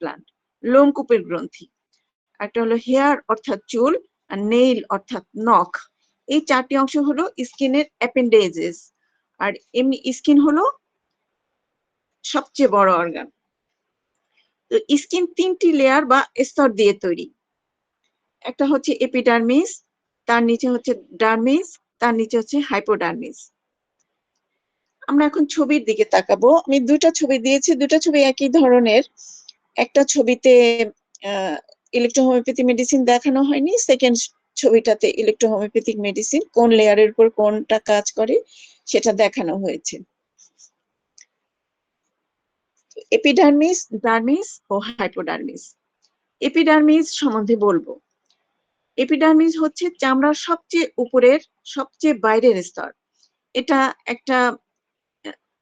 Gland, লোমকূপের গ্রন্থি। একটা হলো হেয়ার অর্থাৎ চুল, আর নেইল অর্থাৎ নখ। এই 4টি অংশ হলো স্কিনের অ্যাপেন্ডেজেস। আর এমনি স্কিন হলো সবচেয়ে বড় অর্গান। তো স্কিন 3টি লেয়ার বা স্তর দিয়ে তৈরি। একটা হচ্ছে এপিডার্মিস, তার নিচে হচ্ছে ডার্মিস, তার নিচে হচ্ছে হাইপোডার্মিস। আমরা এখন ছবির দিকে তাকাবো। আমি 2টা ছবি দিয়েছি, 2টা ছবি একই ধরনের। একটা ছবিতে ইলেকট্রোহোমিওপ্যাথি মেডিসিন দেখানো হয়নি, সেকেন্ড ছবিটাতে ইলেকট্রোহোমিওপ্যাথিক মেডিসিন কোন লেয়ারের উপর কোনটা কাজ করে সেটা দেখানো হয়েছে। এপিডার্মিস, ডার্মিস ও হাইপোডার্মিস। এপিডার্মিস সম্বন্ধে বলবো। এপিডার্মিস হচ্ছে চামড়ার সবচেয়ে উপরের, সবচেয়ে বাইরের স্তর। এটা একটা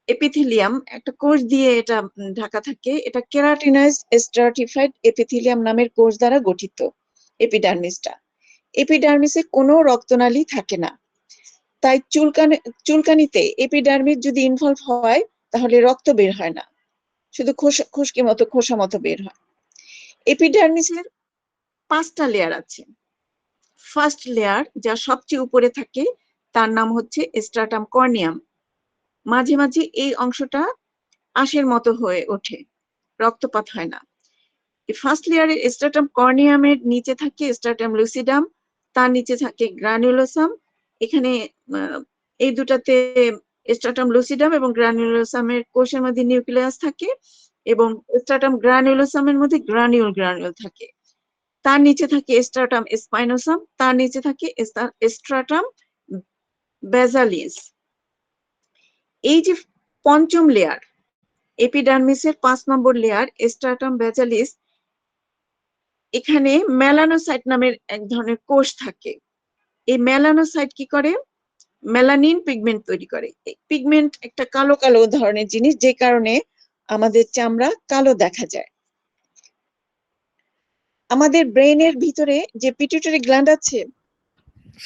এপিথেলিয়াম, একটা কোষ দিয়ে এটা ঢাকা থাকে। এটা কেরাটিনাইজড স্ট্রাটিফাইড এপিথেলিয়াম নামের কোষ দ্বারা গঠিত এপিডার্মিসটা। এপিডার্মিসে কোনো রক্তনালী থাকে না, তাই চুলকানিতে এপিডার্মিস যদি ইনভলভ হয় তাহলে রক্ত বের হয় না, শুধু খুশকি মতো খোসা মতো বের হয়। এপিডার্মিসের 5টা লেয়ার আছে। ফার্স্ট লেয়ার, যা সবচেয়ে উপরে থাকে, তার নাম হচ্ছে স্ট্রাটাম কর্নিয়াম। মাঝে মাঝে এই অংশটা আঁশের মতো হয়ে ওঠে, রক্তপাত হয় না। ফার্স্ট লেয়ারের স্ট্রাটাম কর্নিয়ামের নিচে থাকে স্ট্রাটাম লুসিডাম, তার নিচে থাকে গ্রানুলোসাম। এখানে এই দুটাতে স্ট্রাটাম লুসিডাম এবং গ্রানুলোসামের কোষের মধ্যে নিউক্লিয়াস থাকে, এবং স্ট্রাটাম গ্রানুলোসামের মধ্যে গ্রানিউল থাকে। তার নিচে থাকে স্ট্রাটাম স্পাইনোসাম, তার নিচে থাকে স্ট্রাটাম বেসালিস। এই যে 5ম লেয়ার, এপিডার্মিসের 5 নম্বর লেয়ার স্ট্রাটাম বেসালিস, এখানে মেলানোসাইট নামের এক ধরনের কোষ থাকে। এই মেলানোসাইট কি করে? মেলানিন পিগমেন্ট তৈরি করে। এই পিগমেন্ট একটা কালো কালো ধরনের জিনিস, যে কারণে আমাদের চামড়া কালো দেখা যায়। আমাদের ব্রেইনের ভিতরে যে পিটুইটারি গ্ল্যান্ড আছে।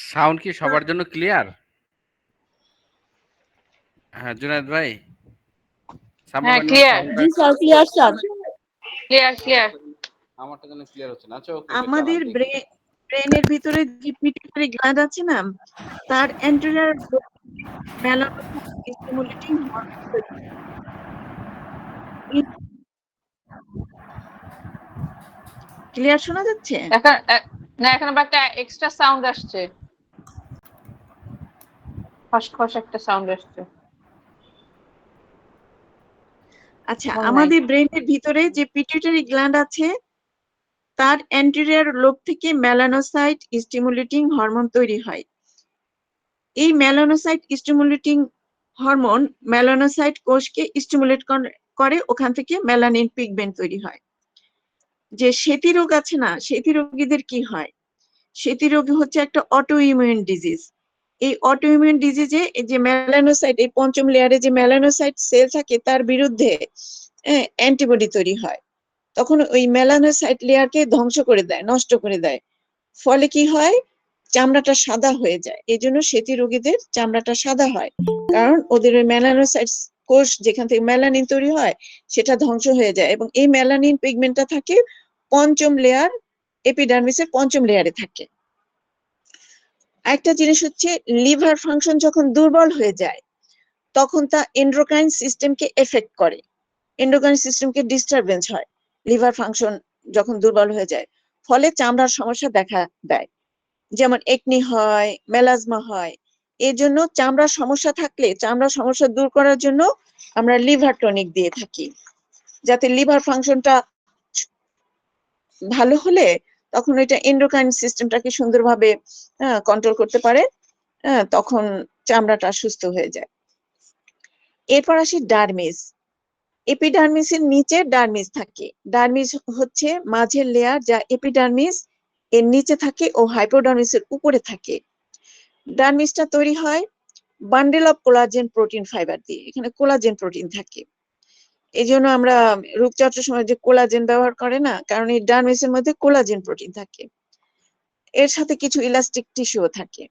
সাউন্ড কি সবার জন্য ক্লিয়ার? হ্যাঁ জুনায়েদ ভাই, হ্যাঁ ক্লিয়ার। জি স্যার, ক্লিয়ার স্যার। ক্লিয়ার। আমারটা যেন ক্লিয়ার হচ্ছে না। আচ্ছা ওকে, আমাদের ব্রেইনের ভিতরে যে পিটুইটারি গ্ল্যান্ড আছে না, তার অ্যান্টেরিয়র মেলানোসাইট স্টিমুলেটিং হরমোন তৈরি হয়। ক্লিয়ার শোনা যাচ্ছে? এখন না, এখন আবার একটা এক্সট্রা সাউন্ড আসছে, খসখস একটা সাউন্ড আসছে। আচ্ছা, আমাদের ব্রেইনের ভিতরে যে পিটুইটারি গ্ল্যান্ড আছে, তার অ্যান্টেরিয়র লোব থেকে মেলানোসাইট স্টিমুলেটিং হরমোন তৈরি হয়। এই মেলানোসাইট স্টিমুলেটিং হরমোন মেলানোসাইট কোষকে স্টিমুলেট করে, ওখান থেকে মেলানিন পিগমেন্ট তৈরি হয়। যে সেতি রোগ আছে না, সেতি রোগীদের কি হয়? সেতি রোগ হচ্ছে একটা অটো ইমিউন ডিজিজ। এই অটো ইমিউন ডিজিজে এই যে মেলানোসাইট, এই 5ম লেয়ারে যে মেলানোসাইট সেল থাকে, তার বিরুদ্ধে অ্যান্টিবডি তৈরি হয়। তখন ওই মেলানোসাইট লেয়ারকে ধ্বংস করে দেয়, নষ্ট করে দেয়। ফলে কি হয়? চামড়াটা সাদা হয়ে যায়। এই জন্য সেতি রোগীদের চামড়াটা সাদা হয়, কারণ ওদের ওই মেলানোসাইট কোষ যেখান থেকে মেলানিন তৈরি হয় সেটা ধ্বংস হয়ে যায়, এবং এই মেলানিন পিগমেন্টটা থাকে 5ম লেয়ার, এপিডার্মিসের 5ম লেয়ারে থাকে। একটা জিনিস হচ্ছে, লিভার ফাংশন যখন দুর্বল হয়ে যায় তখন তা এন্ডোক্রাইন সিস্টেমকে এফেক্ট করে, এন্ডোক্রাইন সিস্টেমকে ডিস্টারবেন্স হয় লিভার ফাংশন যখন দুর্বল হয়ে যায়। ফলে চামড়ার সমস্যা দেখা দেয়, যেমন একনি হয়, মেলাজমা হয়। এর জন্য চামড়ার সমস্যা থাকলে চামড়ার সমস্যা দূর করার জন্য আমরা লিভার টনিক দিয়ে থাকি, যাতে লিভার ফাংশনটা ভালো হলে তখন এটা এন্ডোক্রাইন সিস্টেমটাকে সুন্দরভাবে কন্ট্রোল করতে পারে, তখন চামড়াটা সুস্থ হয়ে যায়। এরপর আসি ডার্মিস। এপিডার্মিসের নিচে ডার্মিস থাকে। ডার্মিস হচ্ছে মাঝের লেয়ার, যা এপিডার্মিস এর নিচে থাকে ও হাইপোডার্মিসের উপরে থাকে। ডার্মিসটা তৈরি হয় bundle of collagen protein fibre দিয়ে। এখানে কোলাজেন প্রোটিন থাকে। এই জন্য আমরা রূপচর্চার সময় যে কোলাজেন ব্যবহার করে না, কারণ এই ডার্মিসের মধ্যে কোলাজেন প্রোটিন থাকে। এর সাথে কিছু ইলাস্টিক টিস্যুও থাকে।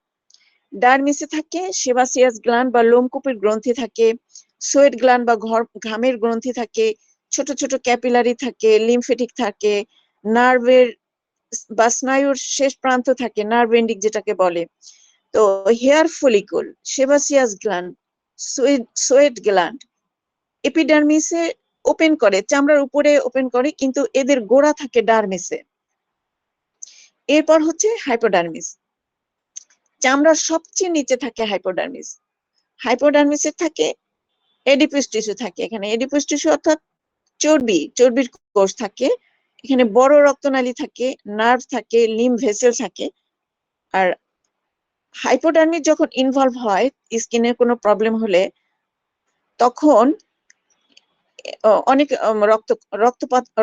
ডার্মিসে থাকে সেবাসিয়াস গ্ল্যান্ড বা লোমকূপের গ্রন্থি থাকে, সোয়েট গ্ল্যান্ড বা ঘামের গ্রন্থি থাকে, ছোট ছোট ক্যাপিলারি থাকে, লিমফেটিক থাকে, নার্ভের বা স্নায়ুর শেষ প্রান্ত থাকে, নার্ভ এন্ডিং যেটাকে বলে। তো hair follicle, sebaceous gland, sweat gland এপিডার্মিসে ওপেন করে, চামড়ার উপরে ওপেন করে, কিন্তু এদের গোড়া থাকে ডার্মিসে। এরপর হচ্ছে হাইপোডার্মিস, চামড়ার সবচেয়ে নিচে থাকে হাইপোডার্মিস। হাইপোডার্মিসে থাকে এডিপাস টিস্যু থাকে, এখানে এডিপাস টিস্যু অর্থাৎ চর্বির কোষ থাকে, এখানে বড় রক্তনালী থাকে, নার্ভ থাকে, লিম ভেসেল থাকে। আর হাইপোডার্মিস যখন ইনভলভ হয় স্কিনের কোনো প্রবলেম হলে, তখন অনেক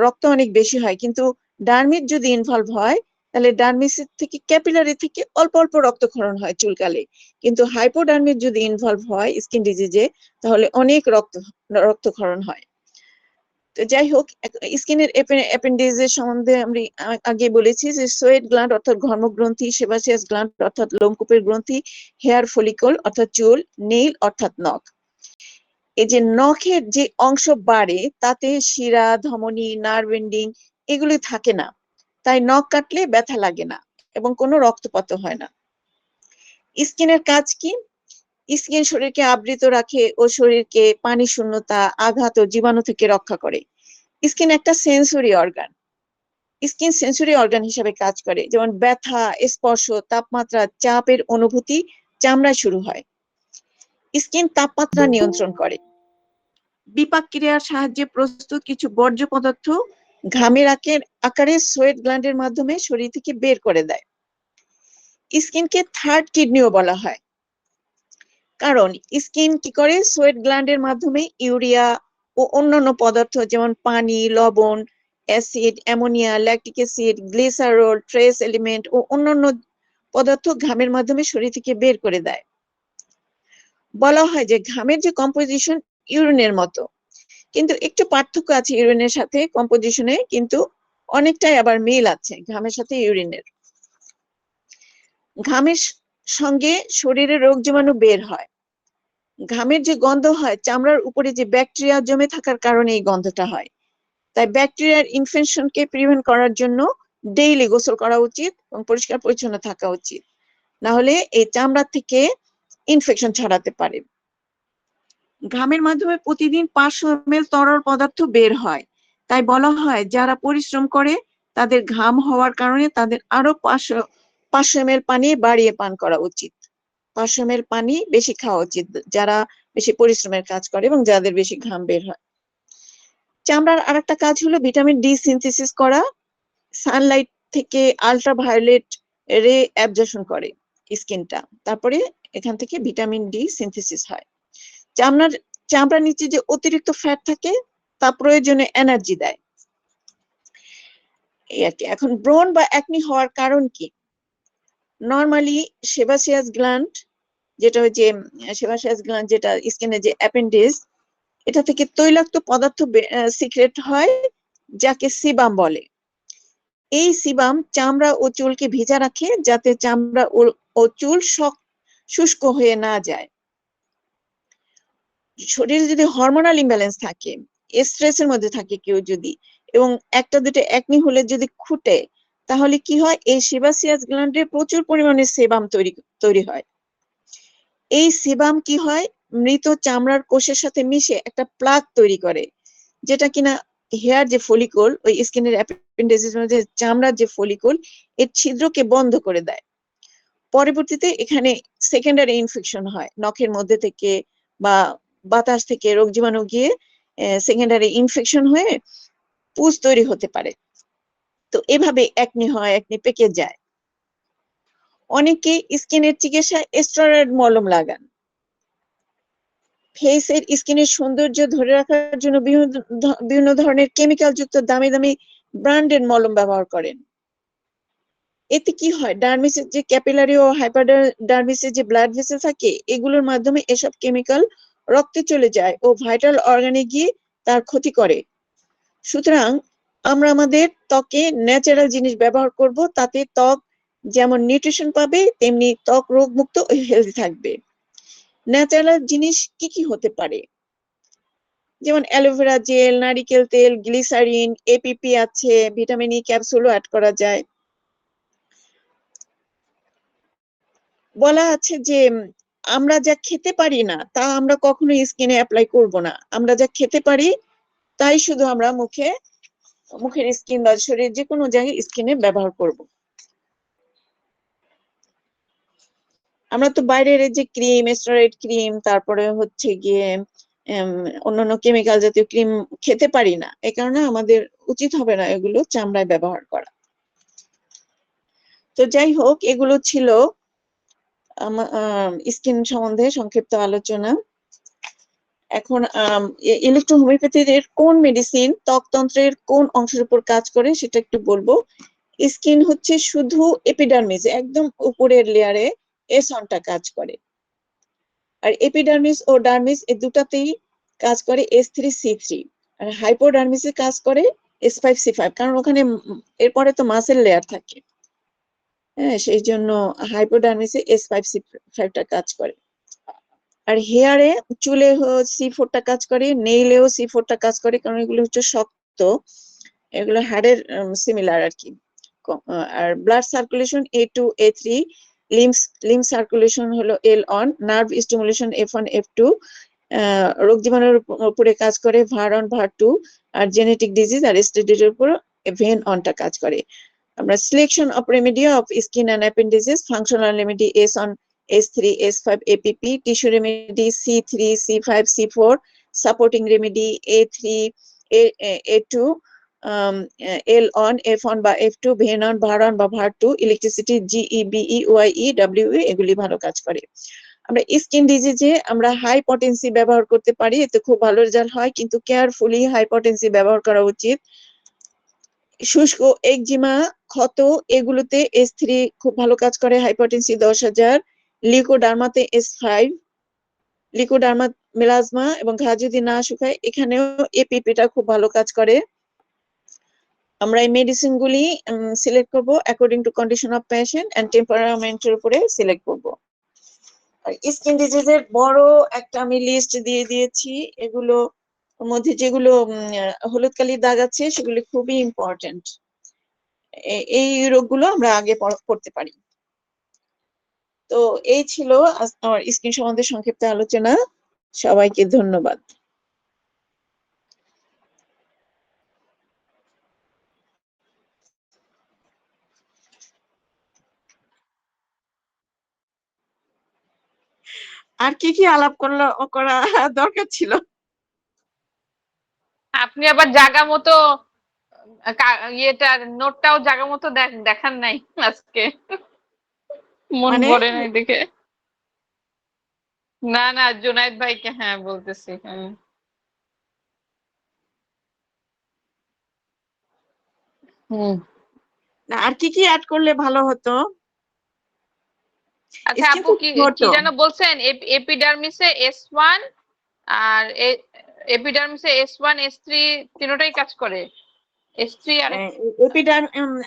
রক্ত অনেক বেশি হয়, কিন্তু ডার্মিস যদি ইনভলভ হয় তাহলে ডার্মিসের থেকে ক্যাপিলারি থেকে অল্প অল্প রক্তক্ষরণ হয় চুলকালে, কিন্তু হাইপোডার্মিস যদি ইনভলভ হয় স্কিন ডিজিজে তাহলে অনেক রক্তক্ষরণ হয়। তো যাই হোক, স্কিনের অ্যাপেন্ডিক্সের সম্বন্ধে আমি আগে বলেছি যে সোয়েট গ্ল্যান্ড অর্থাৎ ঘর্মগ্রন্থি, সেবাসিয়াস গ্ল্যান্ড অর্থাৎ লোমকূপের গ্রন্থি, হেয়ার ফলিকল অর্থাৎ চুল, নেইল অর্থাৎ নখ। এই যে নখের যে অংশ বাড়ে তাতে শিরা, ধমনী, নার্ভ এন্ডিং এগুলি থাকে না, তাই নখ কাটলে ব্যথা লাগে না এবং কোনো রক্তপাত হয় না। স্কিনের কাজ কি? স্কিন শরীরকে আবৃত রাখে ও শরীরকে পানি শূন্যতা, আঘাত ও জীবাণু থেকে রক্ষা করে। স্কিন একটা sensory organ, skin sensory organ হিসেবে কাজ করে, যেমন ব্যথা, স্পর্শ, তাপমাত্রা, চাপের অনুভূতি চামড়ায় শুরু হয়। স্কিন তাপমাত্রা নিয়ন্ত্রণ করে। বিপাক ক্রিয়ার সাহায্যে প্রস্তুত কিছু বর্জ্য পদার্থ ঘামের আকারে সোয়েট গ্ল্যান্ডের মাধ্যমে শরীর থেকে বের করে দেয়। স্কিনকে থার্ড কিডনিও বলা হয়, কারণ স্কিন কি করে, সোয়েট গ্ল্যান্ডের মাধ্যমে ইউরিয়া ও অন্যান্য পদার্থ যেমন পানি, লবণ, acid, ammonia, lactic acid, glycerol, trace element ও অন্যান্য পদার্থ ঘামের মাধ্যমে শরীর থেকে বের করে দেয়। বলা হয় যে ঘামের যে কম্পোজিশন ইউরিনের মতো, কিন্তু একটু পার্থক্য আছে ইউরিনের সাথে কম্পোজিশনে, কিন্তু অনেকটাই আবার মিল আছে ঘামের সাথে ইউরিনের। ঘামের সঙ্গে শরীরে রোগ জীবাণু বের হয়। ঘামের যে গন্ধ হয় চামড়ার উপরে যে ব্যাকটেরিয়া জমে থাকার কারণে এই গন্ধটা হয়। তাই ব্যাকটেরিয়ার ইনফেকশনকে প্রিভেন্ট করার জন্য ডেইলি গোসল করা উচিত এবং পরিষ্কার পরিচ্ছন্ন থাকা উচিত, না হলে এই চামড়া থেকে ইনফেকশন ছড়াতে পারে। ঘামের মাধ্যমে প্রতিদিন 500 ml তরল পদার্থ বের হয়, তাই বলা হয় যারা পরিশ্রম করে তাদের ঘাম হওয়ার কারণে তাদের আরো 500 ml পানি বাড়িয়ে পান করা উচিত। 500 ml পানি বেশি খাওয়া উচিত যারা বেশি পরিশ্রমের কাজ করে এবং যাদের বেশি ঘাম বের হয়। চামড়ার আরেকটা কাজ হলো ভিটামিন ডি সিনথেসিস করা। সানলাইট থেকে আল্ট্রাভায়োলেট রে অ্যাবজর্পশন করে স্কিনটা, তারপরে এখান থেকে ভিটামিন ডি সিনথেসিস হয়। চামড়ার নিচে যে অতিরিক্ত ফ্যাট থাকে তা প্রয়োজনে এনার্জি দেয়। এই আর কি। এখন ব্রণ বা অ্যাকনি হওয়ার কারণ কি? নরমালি সেবাসিয়াস গ্ল্যান্ড যেটা স্কিনের যে অ্যাপেন্ডিক্স, এটা থেকে তৈলাক্ত পদার্থ সিক্রেট হয় যাকে সিবাম বলে। এই সিবাম চামড়া ও চুলকে ভিজা রাখে যাতে চামড়া ও চুল শুষ্ক হয়ে না যায়। শরীরে যদি হরমোনাল ইমব্যালেন্স থাকে, স্ট্রেসের মধ্যে থাকে কেউ যদি, এবং একটা দুটো অ্যাকনি হলে যদি খুঁটে, তাহলে কি হয়, এই সেবাসিয়াস গ্ল্যান্ডে প্রচুর পরিমাণে সেবাম তৈরি হয়। এই সেবাম কি হয়, মৃত চামড়ার কোষের সাথে মিশে একটা প্লাগ তৈরি করে, যেটা কিনা হেয়ার যে ফলিকল, ওই স্কিনের অ্যাপেন্ডিক্সের মধ্যে চামড়ার যে ফলিকল, এর ছিদ্রকে বন্ধ করে দেয়। পরবর্তীতে এখানে সেকেন্ডারি ইনফেকশন হয়, নখের মধ্যে থেকে বা বাতাস থেকে রোগ জীবাণু গিয়ে সেকেন্ডারি ইনফেকশন হয়ে পুজ তৈরি হতে পারে। তো এভাবে অ্যাকনি হয়, অ্যাকনি পেকে যায়। অনেকে স্কিনের চিকিৎসায় স্টেরয়েড মলম লাগান। ফেসের স্কিনের সৌন্দর্য ধরে রাখার জন্য বিভিন্ন ধরনের কেমিক্যাল যুক্ত দামি দামি ব্র্যান্ডের মলম ব্যবহার করেন। এতে কি হয়, ডার্মিসের যে ক্যাপিলারি ও হাইপারডার্মিসের যে ব্লাড ভেসেল থাকে, এগুলোর মাধ্যমে এসব কেমিক্যাল রক্তে চলে যায় ও ভাইটাল অর্গানে গিয়ে তার ক্ষতি করে। সুতরাং আমরা আমাদের ত্বকে ন্যাচারাল জিনিস ব্যবহার করব, তাতে ত্বক যেমন নিউট্রিশন পাবে তেমনি ত্বক রোগমুক্ত ও হেলদি থাকবে। ন্যাচারাল জিনিস কি কি হতে পারে? যেমন অ্যালোভেরা জেল, নারিকেল তেল, গ্লিসারিন, এপিপি আছে, ভিটামিন ই ক্যাপসুলও অ্যাড করা যায়। বলা আছে যে আমরা যা খেতে পারি না তা আমরা কখনো স্কিনে অ্যাপ্লাই করব না, আমরা যা খেতে পারি তাই শুধু আমরা মুখের স্কিন বা শরীরের যে কোনো জায়গায় স্কিনে ব্যবহার করব। আমরা তো বাইরের এই যে ক্রিম, স্টেরয়েড ক্রিম, তারপরে হচ্ছে গিয়ে অন্যান্য কেমিক্যাল জাতীয় ক্রিম খেতে পারি না, এই কারণে আমাদের উচিত হবে না এগুলো চামড়ায় ব্যবহার করা। তো যাই হোক, এগুলো ছিল স্কিন সম্বন্ধে সংক্ষিপ্ত আলোচনা। এখন ইলেকট্রোহোমিওপ্যাথির কোন মেডিসিন ত্বকতন্ত্রের কোন অংশের উপর কাজ করে সেটা একটু বলবো। স্কিন হচ্ছে শুধু এপিডার্মিস, একদম উপরের লেয়ারে এসনটা কাজ করে, আর এপিডার্মিস ও ডার্মিস এই দুটাতেই কাজ করে S3C3, আর হাইপোডার্মিসে কাজ করে S5C5, কারণ ওখানে এরপরে তো মাসেল লেয়ার থাকে। হ্যাঁ, সেই জন্য হাইপোডার্মিসে S5C5টা কাজ করে। আর হেয়ারে, চুলে C4টা কাজ করে, নেইলেও C4টা কাজ করে, কারণ এগুলো হচ্ছে শক্ত, এগুলো হাড়ের সিমিলার আর কি। আর blood circulation A2 A3, lymph circulation হলো L1, nerve stimulation F1 F2, রোগ জীবাণুর উপরে কাজ করে VAR1 VAR2, আর জেনেটিক ডিজিজ আর স্টেডির উপর VEN1টা কাজ করে। আমরা selection of remedy of skin and appendices, functional remedy S1 S3 S5 APP, tissue remedy C3 C5 C4, supporting remedy A3 A2, L1 F1 বা F2, VEN1 VAR1 বা VAR2, electricity GE BE YE WE, এগুলি ভালো কাজ করে। আমরা skin ডিজিজে আমরা high potency ব্যবহার করতে পারি, এতে খুব ভালো রেজাল্ট হয়, কিন্তু কেয়ারফুলি হাই পটেন্সি ব্যবহার করা উচিত। শুষ্ক একজিমা, ক্ষত, এগুলোতে S3 খুব ভালো কাজ করে, হাইপোটেনসি 10,000, লিউকোডার্মাতে S5, লিউকোডার্মা মেলাজমা এবং ঘা যদি না শুকায় এখানেও এপিপিটা খুব ভালো কাজ করে। আমরা এই মেডিসিন গুলি সিলেক্ট করব according to condition of patient and টেম্পারামেন্টের উপরে সিলেক্ট করব। আর স্কিন ডিজিজের বড় একটা আমি লিস্ট দিয়ে দিয়েছি, এগুলো মধ্যে যেগুলো হলুদ কালির দাগ আছে সেগুলো খুবই ইম্পর্টেন্ট, এই রোগগুলো আমরা আগে পড়তে পারি। তো এই ছিল আমার স্কিন সম্বন্ধে সংক্ষিপ্ত আলোচনা। সবাইকে ধন্যবাদ। আর কি কি আলাপ করা দরকার ছিল? আপনি আবার জায়গা মতো ইয়েটা নোটটাও জায়গা মতো দেখান নাই আজকে, মন মানে ভরে নাই দেখে। না না, জুনায়েদ ভাইকে হ্যাঁ বলতেছি। হুম। আর কি কি অ্যাড করলে ভালো হতো? আচ্ছা স্কিন আপু, তো কি ছোট। কি যেন বলছেন? এপিডার্মিসে S1 আর এপিডার্মিসে S1 S3 তিনটাই কাজ করে। S3 আর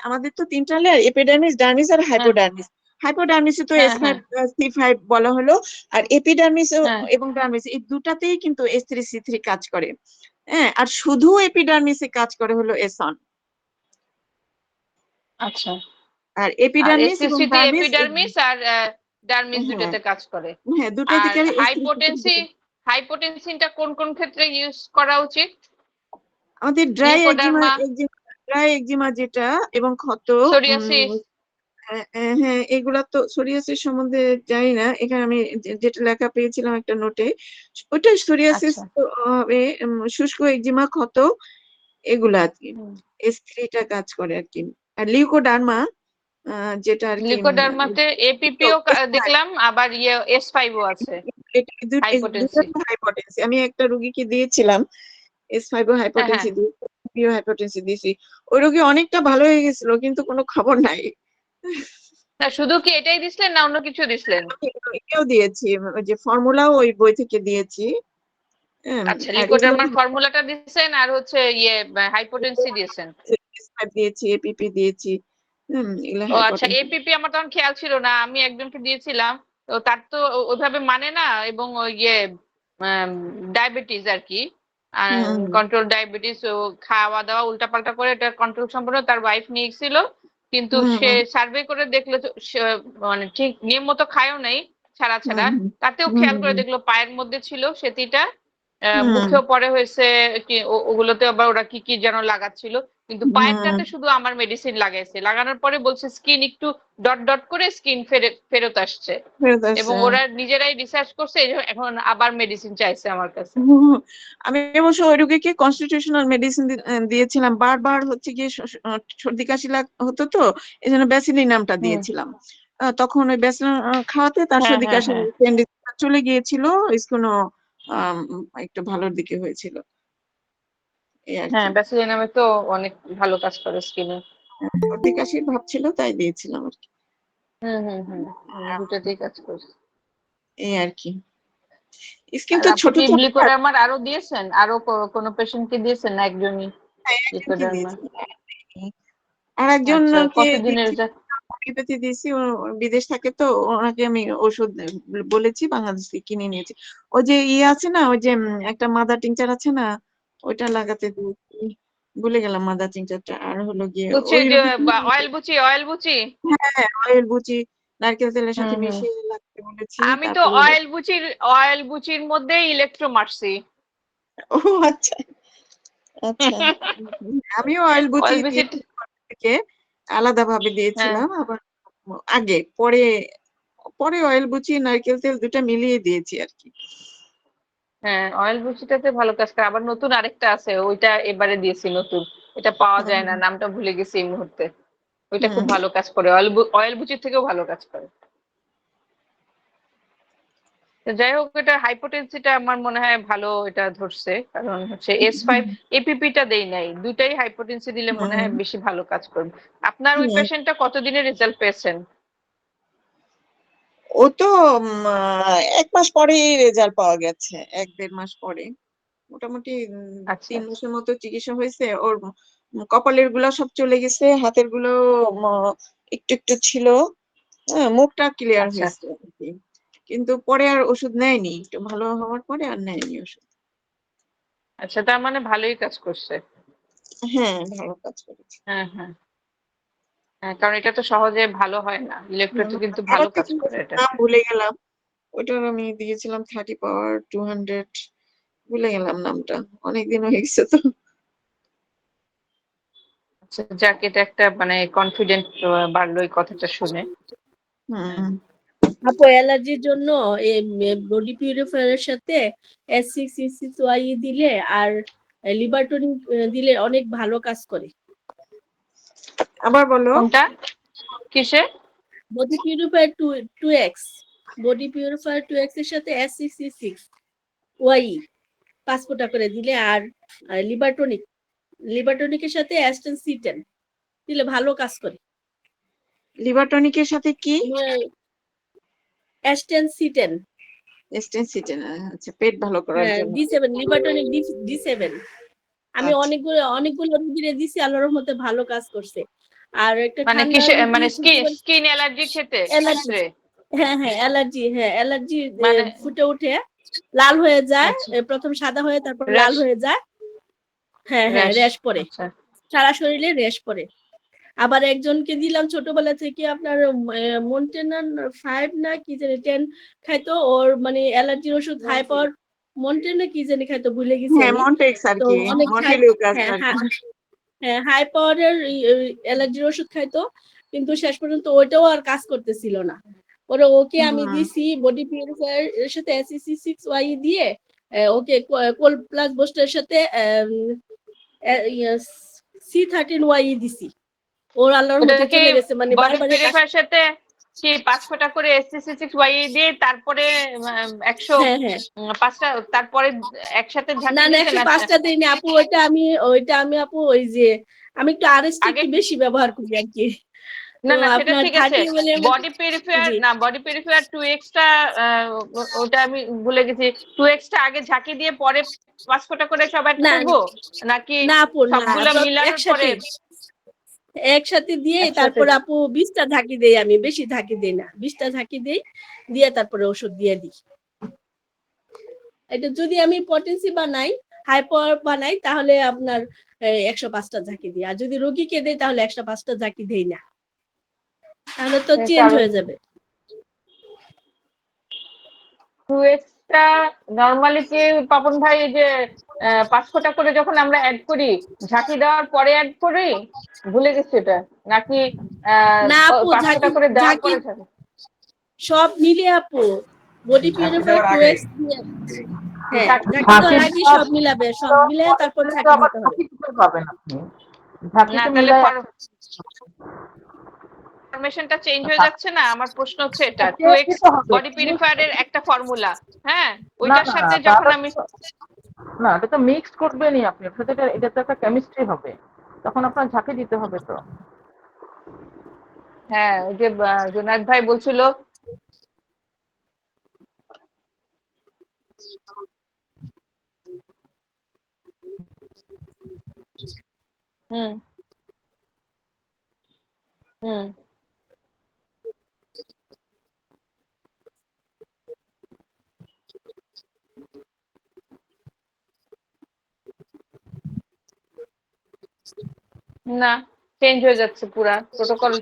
আমাদের তো তিনটা লেয়ার, এপিডার্মিস, ডার্মিস আর হ্যাঁ হাইপোডার্মিস। হাইপোডার্মিসে তো হ্যাঁ হ্যাঁ S5C5 বলা হলো, আর এপিডার্মিস হ্যাঁ। এবং ডার্মিস এই দুটাতেই কিন্তু S3C3 কাজ করে। হ্যাঁ, আর শুধু এপিডার্মিসে কাজ করে হলো S1। আচ্ছা। আর আর এপিডার্মিস এবং এসটিসিটি ডার্মিস এপিডার্মিস আর ডার্মিস হ্যাঁ দুটোতে কাজ করে। হ্যাঁ, দুটাই আর থেকে S3C3। হাইপোটেনসিনটা কোন কোন ক্ষেত্রে ইউজ করা উচিত? আমাদের লিউকোডার্মা, ড্রাই একজিমা যেটা এবং ক্ষত, সোরিয়াসিস। হ্যাঁ এগুলা তো সোরিয়াসিস সম্বন্ধে জানি না, এখানে আমি যেটা লেখা পেয়েছিলাম একটা নোটে, ওটা সোরিয়াসিস আচ্ছা। হবে, শুষ্ক একজিমা, ক্ষত, এগুলা আর কি হুম। S3টা কাজ করে আর কি। আর লিউকোডার্মা যেটা আর কি লিউকোডার্মাতে এপিপিও দেখলাম, আবার S5ও আছে, হাইপোটেনসি। হাইপোটেনসি। আমি একটা রুগীকে দিয়েছিলাম S5 হ্যাঁ হ্যাঁ। হাইপোটেনসি দিয়েছি, হাইপোটেনসি দিয়েছি, ওই রোগী অনেকটা ভালো হয়ে গেছিল, কিন্তু কোনো খবর নাই। না শুধু কি এটাই দিছিলেন না অন্য কিছু দিছিলেন? এটাও দিয়েছি, ওই যে ফর্মুলাও ওই বই থেকে দিয়েছি। আচ্ছা, আর এগুলো লিউকোডার্মার ফর্মুলাটা দিয়েছেন আর হচ্ছে হাইপোটেনসি দিয়েছেন। S5 দিয়েছি, এপিপি দিয়েছি, এগুলো ও আচ্ছা, হাইপোটেনসি। এপিপি আমার তখন খেয়াল ছিল না, আমি একজনকে দিয়েছিলাম, তো তার তো ওইভাবে মানে না, এবং ওই ডায়াবেটিস আর কি, হুম কন্ট্রোল ডায়াবেটিস, ও খাওয়া দাওয়া উল্টাপাল্টা করে এটা কন্ট্রোল সম্পূর্ণ তার ওয়াইফ নিয়েছিল, কিন্তু সে হুম সার্ভে করে দেখলো তো মানে ঠিক নিয়ম মতো খায়ও নাই, ছাড়া ছাড়া। হুম তাতেও হুম খেয়াল করে দেখলো পায়ের মধ্যে ছিল সেতিটা, হুম মুখেও পরে হয়েছে কি ওগুলোতে আবার ওরা কি কি যেন লাগাচ্ছিল, কিন্তু হুম পায়েরটাতে শুধু আমার মেডিসিন লাগাইছে, লাগানোর পরে বলছে স্কিন একটু ডট ডট করে স্কিন ফেরত আসছে, ফেরত এবং আসছে। ওরা নিজেরাই রিসার্চ করছে, এই জন্য এখন আবার মেডিসিন চাইছে আমার কাছে। হুম, আমি অবশ্য ওই রোগীকে কনস্টিটিউশনাল মেডিসিন দিয়েছিলাম, বারবার হচ্ছে গিয়ে সর্দি কাশি হতো তো, এই জন্য ব্যাসিলিন নামটা হুম। দিয়েছিলাম। তখন ওই ব্যাসিলিন খাওয়াতে তার হ্যাঁ সর্দি হ্যাঁ কাশি হ্যাঁ চলে গিয়েছিল, স্কুলও একটু ভালোর দিকে হয়েছিল, এই আর হ্যাঁ, কি। ব্যাসিলিনামে তো অনেক ভালো কাজ করে স্কিনে। সর্দি কাশির ভাব ছিল তাই দিয়েছিলাম আর কি। হুম হুম হুম আম, দুটাতেই কাজ করছে। এই আর কি, স্কিন আর তো আপু ছোট কি ছোট গ্লিকোডার্মার আরো দিয়েছেন, আরো কোনো পেশেন্টকে দিয়েছেন না একজনই একজনকে গ্লিকোডার্মার? দিয়েছি, আর আচ্ছা, একজনকে কতদিনের দিয়েছি, হোমিওপ্যাথি দিয়েছি, ও বিদেশ থাকে তো, ওনাকে আমি ওষুধ বলেছি, বাংলাদেশ থেকে কিনে নিয়েছি। ওই যে ইয়ে আছে না, ওই যে একটা মাদার টিংচার আছে না, ওইটা লাগাতে দিয়েছি, ভুলে গেলাম মাদার টিংচারটা, আর হলো গিয়ে বুচি ওই যে রোগী, অয়েল বুচি। হ্যাঁ অয়েল বুচি নারকেল তেলের হুম সাথে হুম মিশিয়ে লাগতে বলেছি, আমি তো তারপরে অয়েল বুচির মধ্যে ইলেকট্রো মারছি। ও আচ্ছা আচ্ছা, আমিও অয়েল বুচি অয়েল বুচি। দিয়েছি থেকে, আলাদা ভাবে হ্যাঁ দিয়েছিলাম আবার, আগে পরে, পরে অয়েল বুচি নারকেল তেল দুটা মিলিয়ে দিয়েছি আর কি। হ্যাঁ, অয়েল বুচিটাতে ভালো কাজ করে, আবার নতুন আরেকটা আছে, ওইটা এবারে দিয়েছি নতুন, এটা পাওয়া হুম যায় না, নামটা ভুলে গেছি এই মুহূর্তে। ওইটা খুব হুম ভালো কাজ করে, অয়েল বুচির থেকেও ভালো কাজ করে। তো যাই হোক, এটা হাইপোটেনসিটা আমার মনে হয় ভালো এটা ধরছে, কারণ হচ্ছে S5 এপিপিটা দেই নাই, দুইটাই হাইপোটেনসি দিলে মনে হয় হুম বেশি ভালো কাজ করবে। আপনার ওই হুম। পেশেন্টটা কতদিনের রেজাল্ট পেয়েছেন? ও তো 1 মাস পরেই রেজাল্ট পাওয়া গেছে, 1-1.5 মাস পরে, মোটামুটি আচ্ছা 3 মাসের মতো চিকিৎসা হয়েছে। ওর কপালের গুলা সব চলে গেছে, হাতের গুলো একটু একটু ছিল, হ্যাঁ, মুখটা ক্লিয়ার আচ্ছা হয়েছে আর কি। কিন্তু পরে আর ওষুধ নেয়নি, একটু ভালো হওয়ার পরে আর নেয়নি ওষুধ। আচ্ছা, তার মানে ভালোই কাজ করছে। হ্যাঁ ভালো কাজ করেছে। হ্যাঁ হ্যাঁ হ্যাঁ, কারণ এটা তো সহজে ভালো হয় না, ইলেকট্রোতে কিন্তু ভালো আবার কাজ কিছু করে ওষুধ এটা। নাম ভুলে গেলাম, ওইটার আমি দিয়েছিলাম 30 পাওয়ার 200, ভুলে গেলাম নামটা, অনেকদিন হয়ে গেছে তো। আচ্ছা যাক, এটা একটা মানে কনফিডেন্ট বাড়লো এই কথাটা শুনে। হ্যাঁ হুম। আপু অ্যালার্জির জন্য বডি পিউরিফায়ারের সাথে S6C6Y দিলে আর লিভার টনিক দিলে অনেক ভালো কাজ করে। আবার বলো। কোনটা, কিসে? Body purifier 2X, body purifier 2X এর সাথে S6C6Y 5 ফোঁটা করে দিলে, আর লিভার টনিকের সাথে অ্যাস্টেন C10 দিলে ভালো কাজ করে। লিভার টনিকের সাথে কি? অ্যাস্টেন C10, এস্টেনসিটেন, আচ্ছা, পেট ভালো করার হ্যাঁ জন্য। D7, liver tonic D7। আমি আচ্ছা, অনেকগুলো রোগীরে দিছি, আল্লাহর রহমতে ভালো কাজ করছে। আর একটা মানে ঠান্ডা কিসে, রোগী মানে স্কিন অ্যালার্জি অ্যালার্জি, ক্ষেত্রে? অ্যালার্জি মানে ফুটে উঠে লাল হয়ে যায়, আচ্ছা, প্রথম সাদা হয়ে তারপর লাল র্যাশ, হয়ে যায়। হ্যাঁ হ্যাঁ, র্যাশ। র্যাশ পড়ে, আচ্ছা সারা শরীরে র্যাশ পড়ে। আবার একজনকে দিলাম ছোটবেলা থেকে আপনার মন্টেনান 5 না কি জানি 10 খাইতো, ওর মানে অ্যালার্জির ওষুধ হাই পাওয়ার মন্টেন না কি জানি খাইতো, ভুলে গেছি হ্যাঁ আমি। মন্টেক্স আর তো কি, অনেক মন্টেলিউকাস হ্যাঁ আর কি। হ্যাঁ হাই পাওয়ারের অ্যালার্জির ওষুধ খাইতো, কিন্তু শেষ পর্যন্ত ওইটাও আর কাজ করতেছিল না। পরে ওকে আমি হুম। দিছি বডি পিউরিফায়ার এর সাথে SEC6Y দিয়ে, ওকে কোল প্লাস বুস্টের সাথে C13Y দিছি। ওর আল্লাহর ওটা মতে কি চলে গেছে, মানে বডি বারবারে কাজ। পিউরিফায়ার সাথে কি 5 ফোঁটা করে SC6Y দিয়ে তারপরে 100 হ্যাঁ হ্যাঁ, 5টা, তারপরে একসাথে না ঝাঁকি না দিয়েছেন? আচ্ছা 105টা দিইনি আপু, ওইটা আমি আপু ওই যে আমি একটু আরএসটি আগে, একটু বেশি ব্যবহার করি আর কি। তো না না সেটা আপনার ঠিক আছে, 30 ml বডি পিউরিফায়ার জি না, বডি পিউরিফায়ার 2X টা ওটা আমি ভুলে গেছি। 2X টা আগে ঝাঁকি দিয়ে পরে 5 ফোঁটা করে সব অ্যাড না করবো, নাকি না আপু না, সবগুলা মিলানোর পরে একসাথে দিয়ে একসাথে? তারপরে আপু 20টা ঝাঁকি দেই, আমি বেশি ঝাঁকি দেই না, 20টা ঝাঁকি দেই, দিয়ে তারপরে ওষুধ দিয়ে দিই। এটা যদি আমি পটেন্সি বানাই হাইপার বানাই তাহলে আপনার 105টা ঝাঁকি দিই, আর যদি রোগীকে দেই তাহলে 105টা ঝাঁকি দেই না, তাহলে তো চেঞ্জ হয়ে যাবে। 2x টা নরমালি কি পাপন ভাই যে 5 ফোঁটা করে যখন আমরা অ্যাড করি, ঝাঁকি দেওয়ার পরে অ্যাড করি, ভুলে গেছি এটা, নাকি না আপু, 5 ফোঁটা করে দেওয়ার পরে ঝাঁকি? সব মিলে আপু, বডি পিউরিফায়ার 2x দিয়ে, হ্যাঁ ঝাঁকি ঝাঁকি দেওয়ার আগে সব মিলাবে, সব মিলে তারপর ঝাঁকি দিতে হবে। পাবেন আপনি ঝাঁকি না তো তাহলে মিলাই ফরমেশনটা চেঞ্জ হয়ে যাচ্ছে না? আমার প্রশ্ন হচ্ছে এটা। 2x বডি পিউরিফায়ারের একটা ফর্মুলা, হ্যাঁ, ওইটার সাথে যখন আমি না, এটা তো মিক্স করবেনই আপনি, এটা তো একটা কেমিস্ট্রি হবে, তখন আপনার ঝাঁকি দিতে হবে তো। হ্যাঁ, ওই যে জুনায়েদ ভাই বলছিল হুম হুম না, চেঞ্জ হয়ে যাচ্ছে পুরা প্রোটোকল।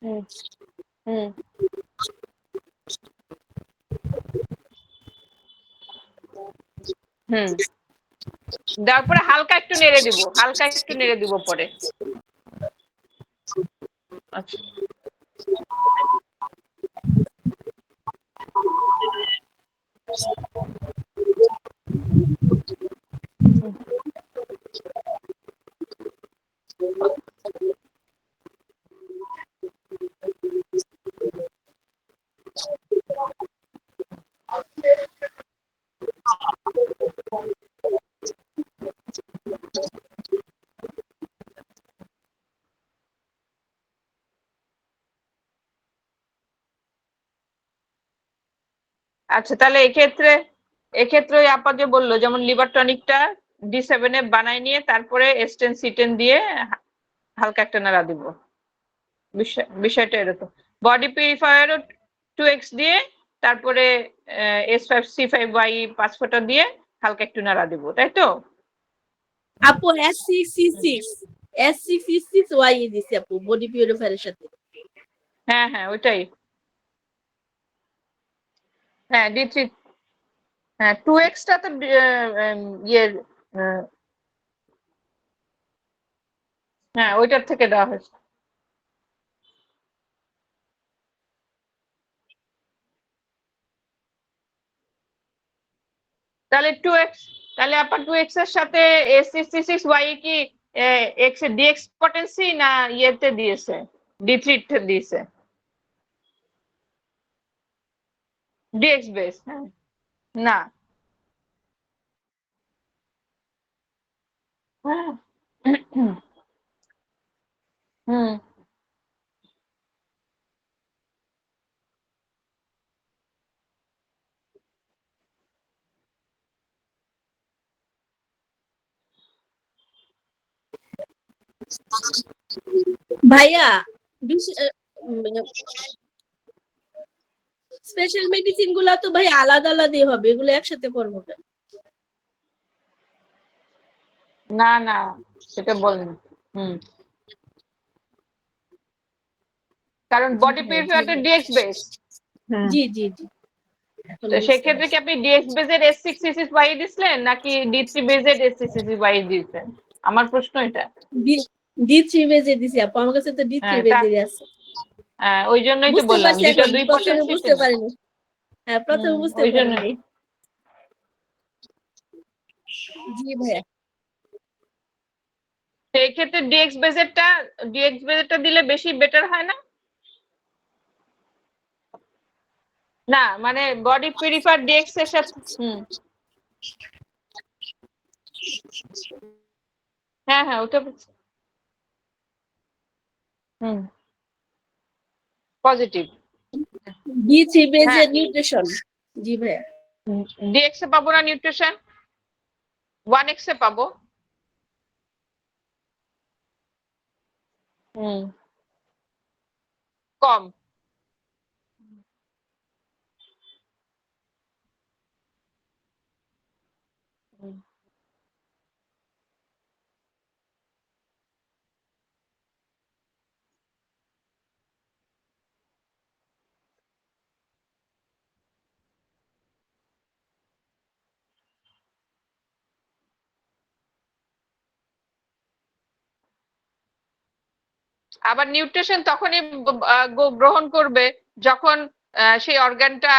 হুম হুম হুম দেওয়ার পরে হালকা একটু নেড়ে দিব, হালকা একটু নেড়ে দিব পরে। আচ্ছা, আচ্ছা, তাহলে এক্ষেত্রে ওই আপা যে বললো, যেমন লিভার টনিকটা D7 বানাই নিয়ে তারপরে এস্টেন সিটেন দিয়ে হালকা একটা নাড়া দিব, বিষয়টা এরকম। বডি পিউরিফায়ারও 2x দিয়ে তারপরে S5C5Y 5 ফোঁটা দিয়ে হালকা একটু নাড়া দিব, তাই তো? আপু S6C6Y দিছি আপু বডি পিউরিফায়ারের সাথে। হ্যাঁ হ্যাঁ, ওইটাই। হ্যাঁ, D3, হ্যাঁ 2x টা তো ইয়ের হ্যাঁ ওইটার থেকে দেওয়া হয়েছে। তাহলে 2x, তাহলে আপনার 2x এর সাথে S66Y কি x এর dx পটেন্সি না ইয়েতে দিয়েছে, D3 তে দিয়েছে, dx বেস? হ্যাঁ, না হুম ভাইয়া স্পেশাল মেডিসিন গুলা তো ভাই আলাদা আলাদা হবে, এগুলো একসাথে করবো কেন? না না, সেটা বলেন। হুম, কারণ বডি পিউরিফায়ারটা dx বেস, জি জি জি, তো সেক্ষেত্রে কি আপনি dx বেজের S666Y দিছিলেন নাকি D3 বেজের S666Y দিয়েছেন? আমার প্রশ্ন এটা। D3 বেজে দিছি আপু, আমার কাছে তো D3 বেজে আছে। ওই জন্যই তো বুঝতে বললাম পারছি, দুইটা এখন দুই প্রথমে পটেন্সি। বুঝতে পারিনি। হ্যাঁ, প্রথমে বুঝতে ওই জন্য পারিনি। জি ভাইয়া। সেই ক্ষেত্রে ডিএক্স বেজেরটা দিলে বেশি বেটার হয় না? না মানে বডি পিউরিফায়ার ডিএক্স এর সাথে হ্যাঁ হ্যাঁ ওটা পজিটিভ। B3 বেজে হ্যাঁ নিউট্রিশন। জি ভাইয়া। ডিএক্স এ পাবো না নিউট্রিশন, 1x এ পাবো। কম। আবার নিউট্রিশন তখনই গ্রহণ করবে যখন সেই অর্গানটা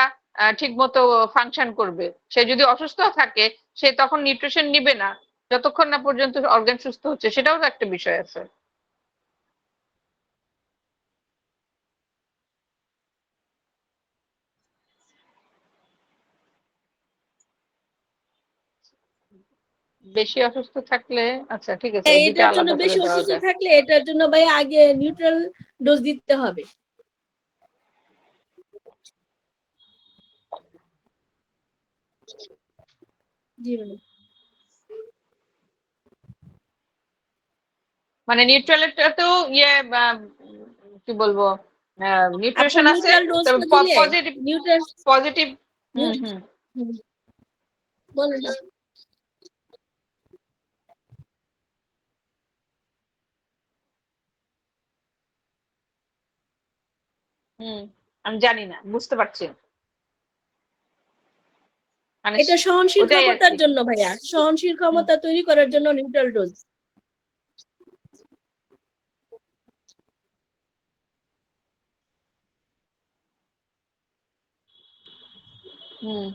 ঠিক মতো ফাংশন করবে। সে যদি অসুস্থ থাকে সে তখন নিউট্রিশন নিবে না যতক্ষণ না পর্যন্ত অর্গান সুস্থ হচ্ছে, সেটাও তো একটা বিষয় আছে। বেশি অসুস্থ থাকলে আচ্ছা ঠিক আছে, এই দুটো এটার জন্য আলাদা করে বেশি দেওয়া অসুস্থ যায়। থাকলে এটার জন্য ভাই আগে নিউট্রাল ডোজ দিতে হবে। জি ম্যাডাম। মানে নিউট্রালেরটাতেও ইয়ে কি বলবো আপু নিউট্রিশন আছে, নিউট্রাল তবে ডোজটা দিলে পজিটিভ নিউট্রাল পজিটিভ। হুম নিউ- হুম হুম, বলেন না। হুম আমি জানি না, বুঝতে পারছি না। মানে এটা সহনশীল ওটাই আর ক্ষমতার কি। জন্য ভাইয়া, সহনশীল হুম ক্ষমতা তৈরি করার জন্য নিউট্রাল ডোজ। হুম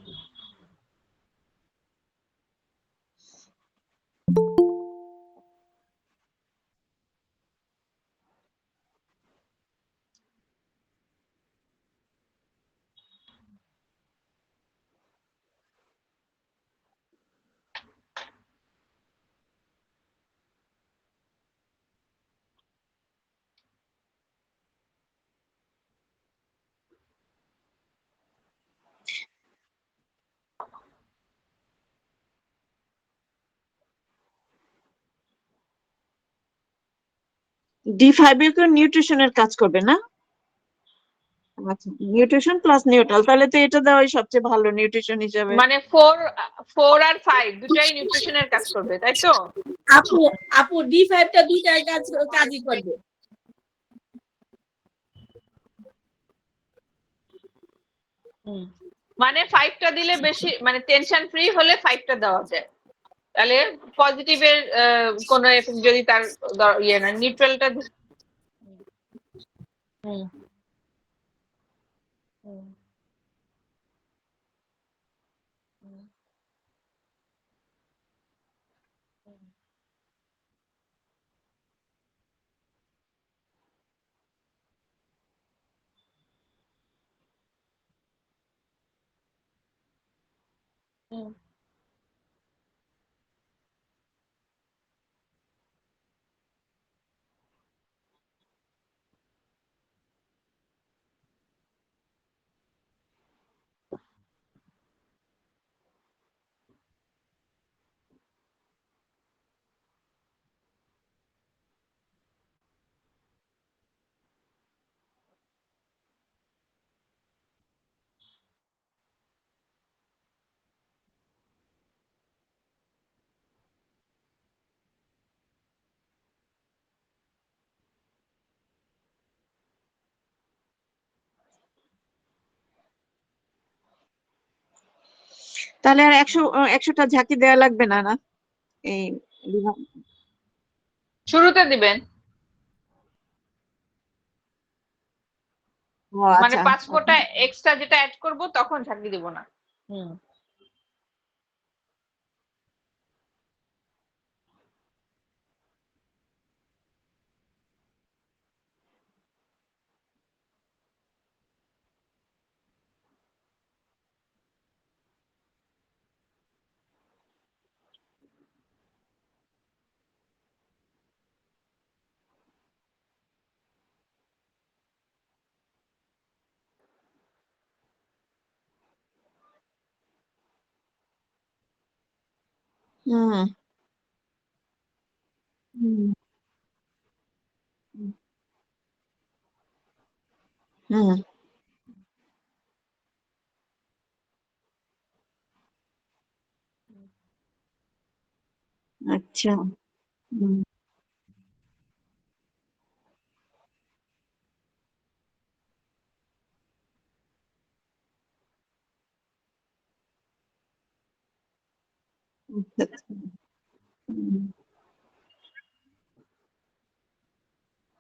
D5 নিউট্রিশনের কাজ করবে না? আচ্ছা, নিউট্রিশন প্লাস নিউট্রাল, তাহলে তো এটা দেওয়াই সবচেয়ে ভালো নিউট্রিশন হিসাবে। মানে 4 আর 5 দুটাই নিউট্রিশনের কাজ করবে, তাই তো? আপু আপু D5টা দুইটাই কাজই করবে। হুম মানে 5টা দিলে বেশি, মানে টেনশন ফ্রি হলে 5টা দেওয়া যায়। তাহলে পজিটিভের কোন effect যদি তার ইয়ে না নিউট্রালটা। হুম হুম হুম হুম হুম তাহলে আর 100টা ঝাঁকি দেওয়া লাগবে না, না? এই শুরুতে দিবেন, ও মানে আচ্ছা। 5 ফোঁটা এক্সট্রা যেটা অ্যাড করব তখন ঝাঁকি দিব না। হুম হুম হুম হুম আচ্ছা হুম আচ্ছা আচ্ছা হুম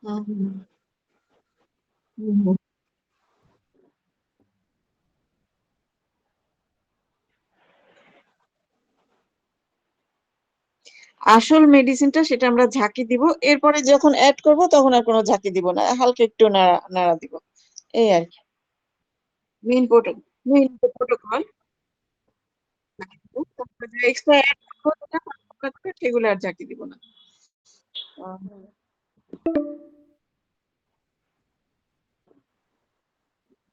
হুম হুম হুম। আসল মেডিসিনটা সেটা আমরা ঝাঁকি দিব, এরপরে যখন অ্যাড করব তখন আর কোনো ঝাঁকি দিব না, হালকা একটু নাড়া নাড়া দিব, এই আর কি। Main protocol, main protocol extra add করবো সেগুলো আর ঝাঁকি দিব না।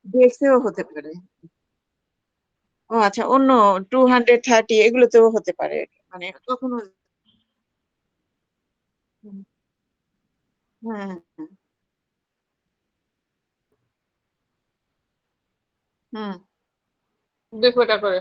ডেক্সেও হতে পারে। ও আচ্ছা, অন্য 230 এগুলোতেও হতে পারে, মানে কখনো। হুম, হ্যাঁ হ্যাঁ, হুম 2 ফোঁটা করে।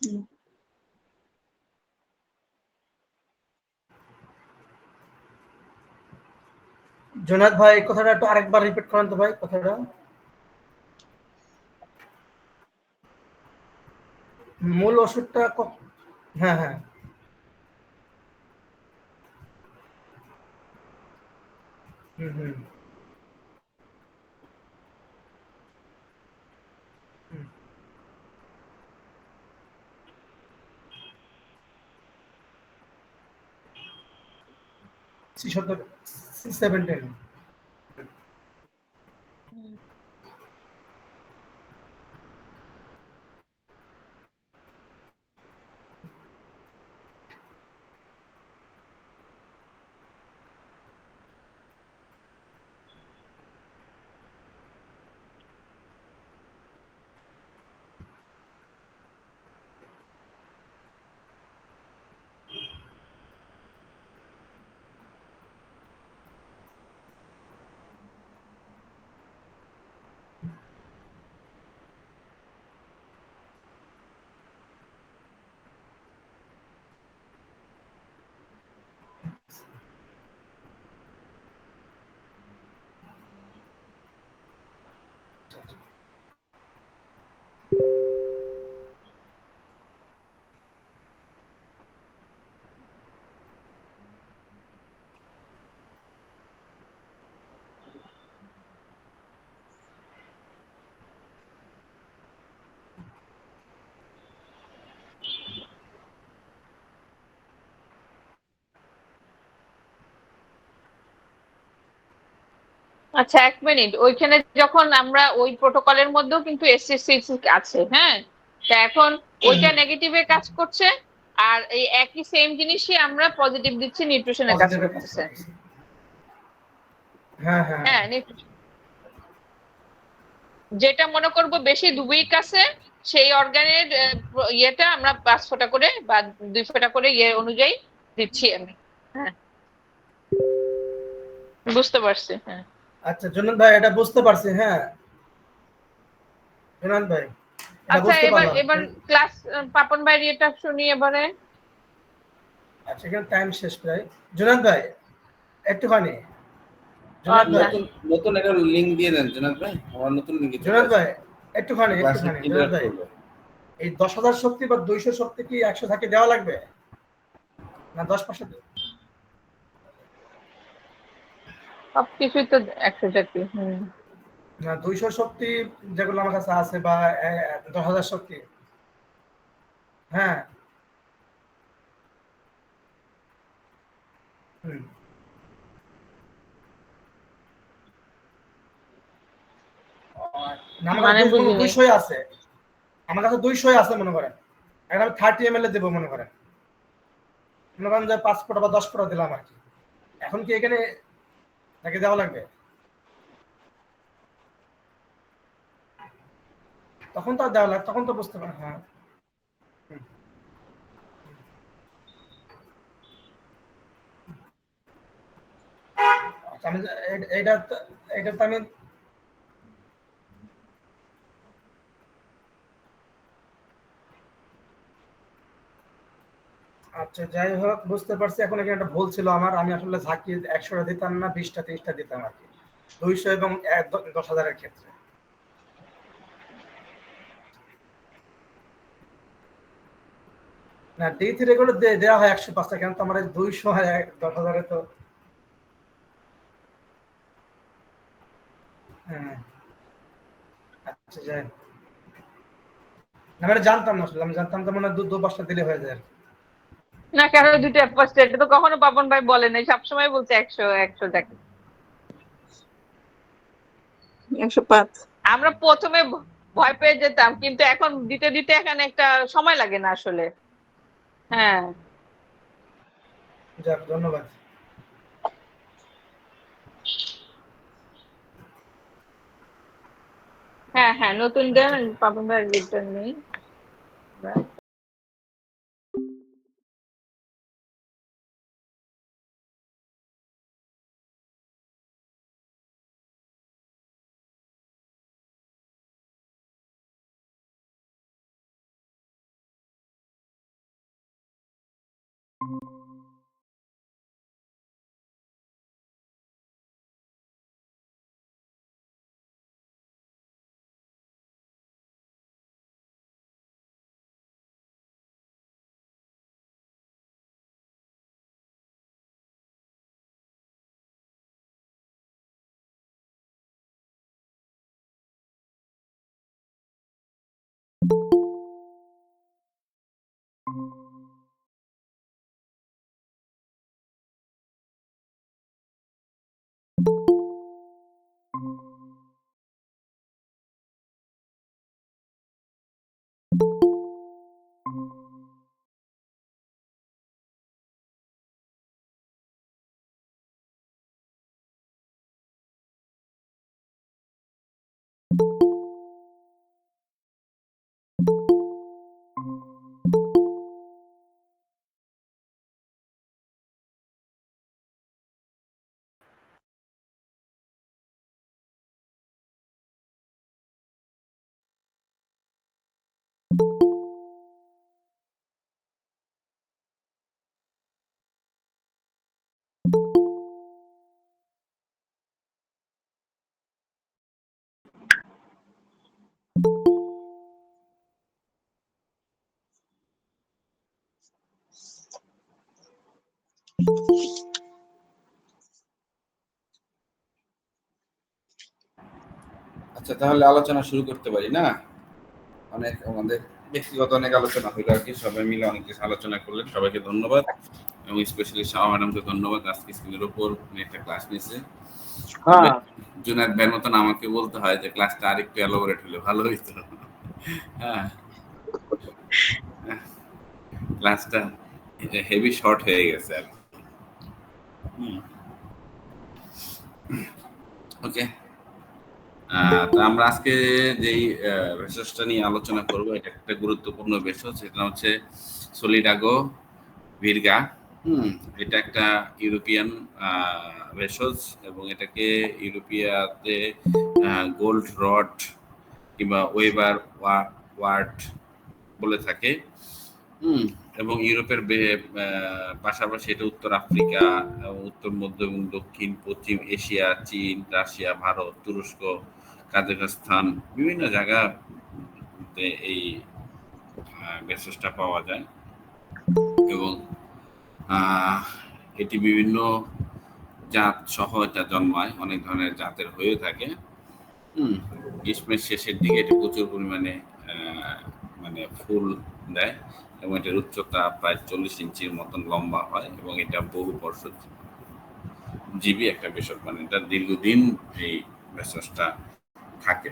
হুম। জোনাদ ভাই কথাটা একটু আরেকবার রিপিট করেন তো ভাই কথাটা। মূল ওষুধটা হ্যাঁ হ্যাঁ। হুম হুম হুম 17 আচ্ছা, 1 মিনিট, ওইখানে যখন আমরা ওই প্রোটোকলের মধ্যেও কিন্তু এসএসসি আছে, হ্যাঁ, তা এখন ওইটা নেগেটিভে কাজ করছে, আর এই একই সেম জিনিসই আমরা পজিটিভ দিচ্ছি, নিউট্রিশনে কাজ পজিটিভে কাজ করতেছে। করতেছে। হ্যাঁ হ্যাঁ হ্যাঁ, যেটা মনে করব বেশি উইক আছে, সেই অর্গানের ইয়েটা আমরা 5 ফোঁটা করে বা 2 ফোঁটা করে ইয়ে অনুযায়ী দিচ্ছি আমি। হ্যাঁ, বুঝতে পারছি, হ্যাঁ। আচ্ছা জোনাদ ভাই এটা বুঝতে পারছি হ্যাঁ। জোনাদ ভাই এটা আচ্ছা, বুঝতে এবার পারলাম। এবার ক্লাস পাপন ভাইয়ের ইয়েটা শুনি এবারে। আচ্ছা এখানে টাইম শেষ প্রায়। জোনাদ ভাই একটুখানি। জোনাদ আচ্ছা, ভাই নতুন নতুন একটা লিংক দিয়ে দেন জনাব ভাই, আমার নতুন লিংকে চলে জোনাদ আসবে, ভাই একটুখানি ক্লাসে একটুখানি জোনাদ ইন্টারেক্ট ভাই করবে। এই 10,000 শক্তি বা 200 শক্তি কি 100 থাকে দেওয়া লাগবে না 10%? সবকিছুই তো 100 টাকা। হুম। না 200 শক্তি যেগুলো আমার কাছে আছে বা 10,000 শক্তি হ্যাঁ হুম ও আচ্ছা না, আমার মানে কাছে বুঝিনি। 200 আছে, আমার কাছে 200 আছে মনে করেন, এখন আমি 30 ml দেবো মনে করেন যে 5 ফোঁটা বা 10 ফোঁটা দিলাম আর কি। এখন কি এখানে নাকি দেওয়া লাগবে? তখন তো আর দেওয়া লাগবে, তখন তো বুঝতে পারেন। হ্যাঁ, আচ্ছা, আমি এটা তো আমি আচ্ছা যাই হোক, বুঝতে পারছি। এখন এখানে একটা ভুল ছিল আমার, আমি আসলে ঝাঁকি 100টা দিতাম না, 20টা 30টা দিতাম আর কি, 200 এবং 10,000 ক্ষেত্রে। না, D3 এগুলো দেওয়া হয় 105টা, কেন তো আমার 200 আর 10,000 তো। হ্যাঁ, আচ্ছা যাই হোক। না, আমি এটা জানতাম না আসলে, আমি জানতাম তো মনে হয় 2-5টা দিলে হয়ে যায় আর কি। না কেন 2টা ফার্স্ট, এটা তো কখনো পাপন ভাই বলে নাই, সবসময় বলছে 100 যাকে। 105। আমরা প্রথমে ভয় পেয়ে যেতাম, কিন্তু এখন দিতে দিতে এখানে একটা সময় লাগে না আসলে। হ্যাঁ যাক, ধন্যবাদ। হ্যাঁ হ্যাঁ, নতুন দেন, পাপন ভাই রিটার্ন নেই। আচ্ছা, তাহলে আলোচনা শুরু করতে পারি না? অনেক আমাদের ব্যক্তিগত অনেক আলোচনা হইলো আর কি, সবাই মিলে অনেক কিছু আলোচনা করলেন, সবাইকে ধন্যবাদ, এবং স্পেশালি শাহ ম্যাডামকে ধন্যবাদ, আজকে স্ক্রিনের উপর একটা ক্লাস নিয়েছে। জুনায়েদ ভাইয়ের মতন আমাকে বলতে হয় যে ক্লাসটা আরেকটু এলাবোরেট হলে ভালো হইতো। হ্যাঁ, ক্লাসটা হেভি শর্ট হয়ে গেছে আর ওকে। তো আমরা আজকে যেই ভেষজটা নিয়ে আলোচনা করব, এটা একটা গুরুত্বপূর্ণ ভেষজ, এটা হচ্ছে সলিডাগো ভিরগা। এটা একটা ইউরোপিয়ান ভেষজ, এবং এটাকে ইউরোপিয়াতে গোল্ড রড কিংবা ওয়েবার ওয়ার্ট বলে থাকে। এবং ইউরোপের পাশাপাশি এটা উত্তর আফ্রিকা, উত্তর মধ্য এবং দক্ষিণ পশ্চিম এশিয়া, চীন, রাশিয়া, ভারত, তুরস্ক, কাজাখস্তান, বিভিন্ন জায়গাতে এই ভেষজটা পাওয়া যায়। এবং এটি বিভিন্ন জাত সহ এটা জন্মায়, অনেক ধরনের জাতের হয়ে থাকে। গ্রীষ্মের শেষের দিকে এটি প্রচুর পরিমাণে মানে ফুল দেয়, এবং এটার উচ্চতা প্রায় 40 ইঞ্চির মতন লম্বা হয়, এবং এটা বহু বর্ষ জীবী একটা ভেষজ, মানে এটা দীর্ঘদিন এই ভেষজটা থাকে।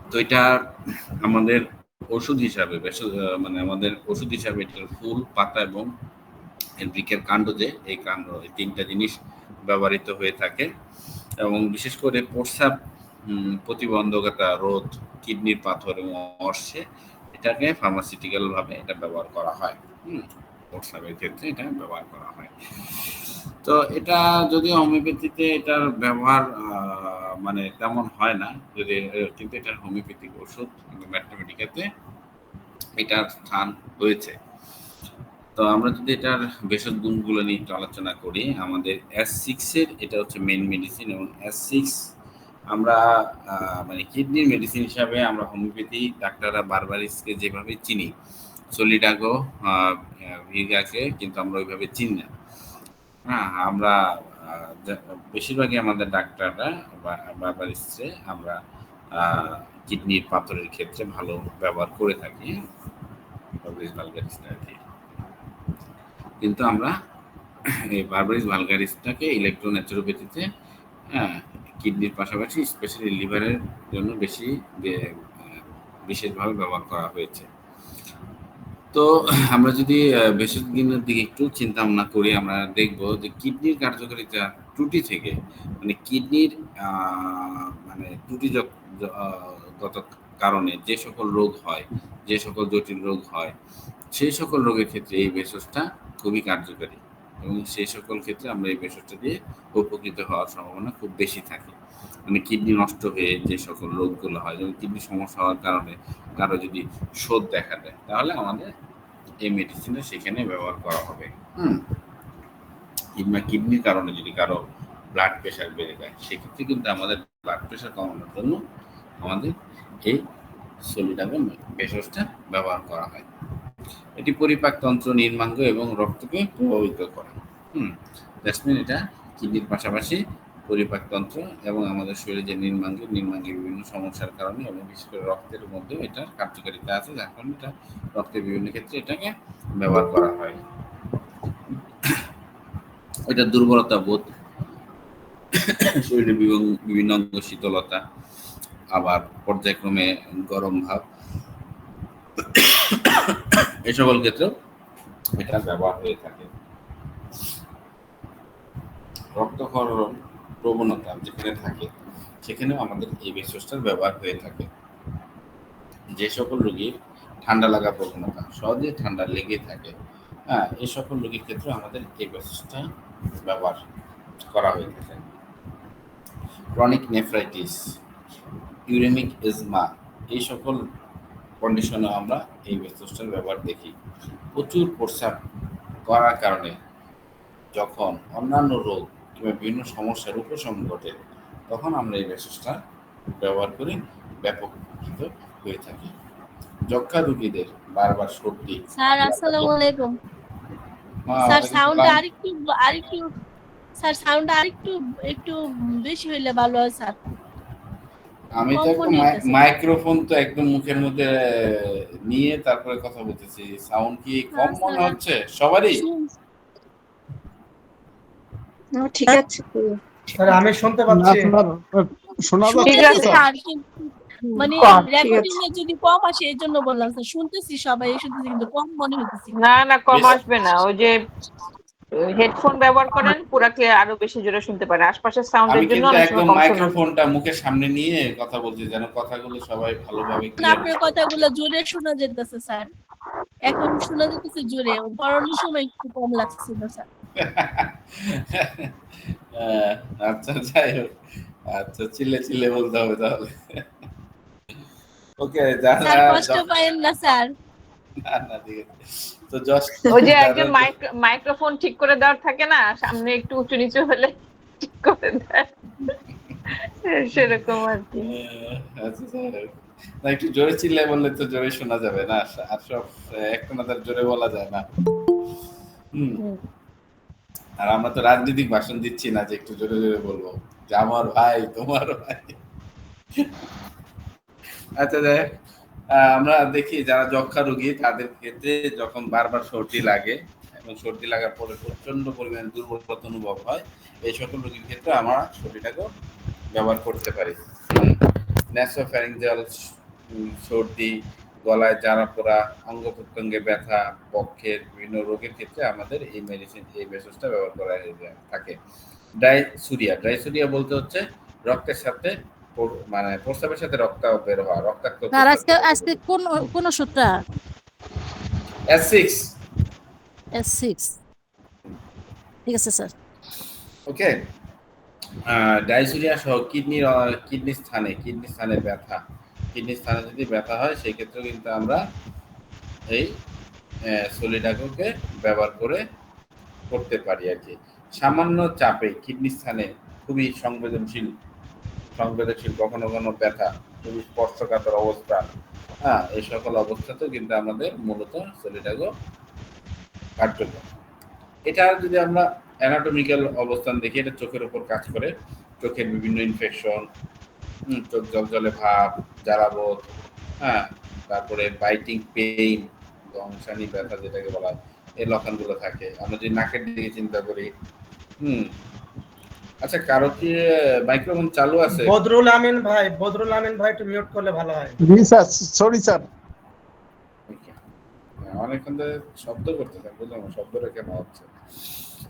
তো এটা আমাদের ওষুধ হিসাবে মানে আমাদের ওষুধ হিসাবে এটার ফুল, পাতা এবং এর বৃক্ষের কাণ্ড, যে এই কাণ্ড, এই তিনটা জিনিস ব্যবহৃত হয়ে থাকে। এবং বিশেষ করে প্রস্রাব প্রতিবন্ধকতা রোধ, কিডনির পাথর এবং অর্শে এটাকে ফার্মাসিউটিক্যাল ভাবে এটা ব্যবহার করা হয়। প্রস্রাবের ক্ষেত্রে এটা ব্যবহার করা হয়। তো এটা যদিও হোমিওপ্যাথিতে এটার ব্যবহার মানে তেমন হয় না, যদি কিন্তু এটা হোমিওপ্যাথিক ওষুধ, ম্যাথমেটিকাতে এটার স্থান হয়েছে। তো আমরা যদি এটার ভেষজ গুণগুলো নিয়ে একটু আলোচনা করি, আমাদের S6 এর এটা হচ্ছে মেইন মেডিসিন, এবং S6 আমরা মানে কিডনির মেডিসিন হিসাবে আমরা হোমিওপ্যাথি ডাক্তাররা বারবারিসকে যেভাবে চিনি, সলিডাগো, ভিগাকে কিন্তু আমরা ওইভাবে চিনি না। হ্যাঁ, আমরা বেশিরভাগই আমাদের ডাক্তাররা বারবারিসে আমরা কিডনির পাথরের ক্ষেত্রে ভালো ব্যবহার করে থাকি, বারবারিস ভালগারিসটা আর কি। কিন্তু আমরা এই বারবারিস ভালগারিসটাকে ইলেকট্রোন্যাচুরোপ্যাথিতে কিডনির পাশাপাশি স্পেশালি লিভারের জন্য বিশেষভাবে ব্যবহার করা হয়েছে। তো আমরা যদি ভেষজ গুণের দিকে একটু চিন্তা ভাবনা করি, আমরা দেখব যে কিডনির কার্যকারিতা ত্রুটি থেকে, মানে কিডনির মানে ত্রুটিগত কারণে যে সকল রোগ হয়, যে সকল জটিল রোগ হয়, সেই সকল রোগের ক্ষেত্রে এই ভেষজটা খুবই কার্যকারী, এবং সেই সকল ক্ষেত্রে আমরা এই ভেষজটা দিয়ে উপকৃত হওয়ার সম্ভাবনা খুব বেশি থাকে। মানে কিডনি নষ্ট হয়ে যে সকল রোগগুলো হয়, যেমন কিডনি সমস্যা হওয়ার কারণে কারো যদি শোধ দেখা দেয়, তাহলে আমাদের এই মেডিসিনটা সেখানে ব্যবহার করা হবে। কিংবা কিডনির কারণে যদি কারো ব্লাড প্রেশার বেড়ে যায়, সেক্ষেত্রে কিন্তু আমাদের ব্লাড প্রেশার কমানোর জন্য আমাদের এই সলিডাগো ভেষজটা ব্যবহার করা হয়। এটি পরিপাকতন্ত্র, নির্মাঙ্গ এবং রক্তকে প্রভাবিত করে। দ্যাটস মিন এটা কিডনির পাশাপাশি পরিপাকতন্ত্র এবং আমাদের শরীরে যে নির্মাঙ্গের বিভিন্ন সমস্যার কারণে, এবং বিশেষ করে রক্তের মধ্যেও এটার কার্যকারিতা আছে, যার কারণে এটা রক্তের বিভিন্ন ক্ষেত্রে এটাকে ব্যবহার করা হয়। এটা দুর্বলতা বোধ, শরীরে বিভিন্ন অঙ্গ শীতলতা, আবার পর্যায়ক্রমে গরম ভাব, এই সকল ক্ষেত্রেও এটা ব্যবহার হয়ে থাকে। রক্তক্ষরণ প্রবণতা যেখানে থাকে, সেখানেও আমাদের এই ভেষজটার ব্যবহার হয়ে থাকে। যে সকল রোগীর ঠান্ডা লাগা প্রবণতা, সহজে ঠান্ডা লেগে থাকে, এই সকল রোগীর ক্ষেত্রে আমাদের এই ভেষজটা ব্যবহার করা হয়ে থাকে। ক্রনিক নেফ্রাইটিস, ইউরেমিক এজমা, এই সকল কন্ডিশনে আমরা এই ভেষজটার ব্যবহার দেখি। প্রচুর প্রস্রাব করার কারণে যখন অন্যান্য রোগ কিংবা বিভিন্ন সমস্যার উপশম ঘটে, তখন আমরা এই ভেষজটা ব্যবহার করে ব্যাপক উপকৃত হয়ে থাকি। যক্ষা রোগীদের বারবার সর্দি। স্যার আসসালামু আলাইকুম। স্যার সাউন্ডটা আরেকটু স্যার সাউন্ডটা একটু বেশি হইলে ভালো হয় স্যার। আমি তো একটা মাইক্রোফোন তো একদম মুখের মধ্যে নিয়ে তারপরে কথা বলতেছি, সাউন্ড কি কম মনে হচ্ছে সবারই? ঠিক আছে স্যার, আমি শুনতে পাচ্ছি, শোনা ঠিক আছে যাচ্ছে স্যার, মানে রেকর্ডিং এ যদি কম আসে এই জন্য বললাম স্যার। শুনতেছি সবাই শুনতেছি, কিন্তু কম মনে হইতেছে। না কম আসবে না, ওই যে হেডফোন ব্যবহার করেন পুরা ক্লিয়ার, আরো বেশি জোরে শুনতে পারে। আশপাশের সাউন্ডের আমি জন্য কিন্তু অনেক একদম সময় কম শোনা। মাইক্রোফোনটা মুখের সামনে নিয়ে কথা বলছি, যেন কথাগুলো সবাই ভালোভাবে আপনার কথাগুলো জোরে শোনা যেতেছে স্যার, এখন শোনা যেতেছে জোরে, পড়ানোর সময় একটু কম লাগছিল স্যার। আচ্ছা, যাই হোক, আচ্ছা, চিল্লে বলতে হবে তাহলে। ওকে, স্যার কষ্ট পায়েন না স্যার। না ঠিক আছে। তো জাস্ট ওই যে একজন মাইক্রোফোন ঠিক করে দেওয়ার থাকে না, সামনে একটু উঁচু নিচু হলে ঠিক করে দেয়, সেরকম আর কি। আচ্ছা, না একটু জোরে চিল্লায় বললে তো জোরে শোনা যাবে না, আর সব একটানাদার জোরে বলা যায় না। আর আমরা তো রাজনৈতিক ভাষণ দিচ্ছি না যে একটু জোরে জোরে বলবো যে আমার ভাই তোমার ভাই। আচ্ছা, আমরা দেখি যারা যক্ষা রোগী, তাদের ক্ষেত্রে যখন বারবার সর্দি লাগে এবং সর্দি লাগার পরে প্রচন্ড পরিমাণে দুর্বলতা অনুভব হয়, এই সকল রোগীর ক্ষেত্রে আমরা সর্দিটাকে ব্যবহার করতে পারি। ন্যাসোফ্যারিঞ্জিয়াল সর্দি, গলায় জ্বালা পোড়া, অঙ্গ প্রত্যঙ্গে ব্যথা, বক্ষের বিভিন্ন রোগের ক্ষেত্রে আমাদের এই মেডিসিন, এই ভেষজটা ব্যবহার করা থাকে। ড্রাইসুরিয়া বলতে হচ্ছে রক্তের সাথে মানে প্রস্রাবের সাথে রক্ত বের হওয়া, রক্তাক্ত স্যার আজকে কোন ওষুধটা? S6। S6, ঠিক আছে স্যার। ওকে। ডাইসুরিয়া সহ কিডনি স্থানে ব্যথা, কিডনি স্থানে যদি ব্যথা হয় সেই ক্ষেত্রে কিন্তু আমরা এই সলিডাগোকে ব্যবহার করতে পারি আর কি। সামান্য চাপে কিডনি স্থানে খুবই সংবেদনশীল, কখনো কখনো ব্যথা, খুবই স্পর্শকাতর অবস্থা, এই সকল অবস্থাতেও কিন্তু আমাদের মূলত সলিডাগো কার্যকর। এটা যদি আমরা অ্যানাটমিক্যাল অবস্থান দেখি, এটা চোখের উপর কাজ করে, চোখের বিভিন্ন ইনফেকশন, চোখ জলজলে ভাব, জ্বালাবোধ, তারপরে বাইটিং পেইন, দংশানি ব্যথা যেটাকে বলা হয়, এই লক্ষণগুলো থাকে। আমরা যদি নাকের দিকে চিন্তা করি, আচ্ছা কারো কি মাইক্রোফোন চালু আছে? বদরুল আমিন ভাই একটু মিউট করলে ভালো হয়। জি স্যার, সরি স্যার। অনেকক্ষণ ধরে শব্দ করতেছেন, বুঝলাম না শব্দটা কেন হচ্ছে।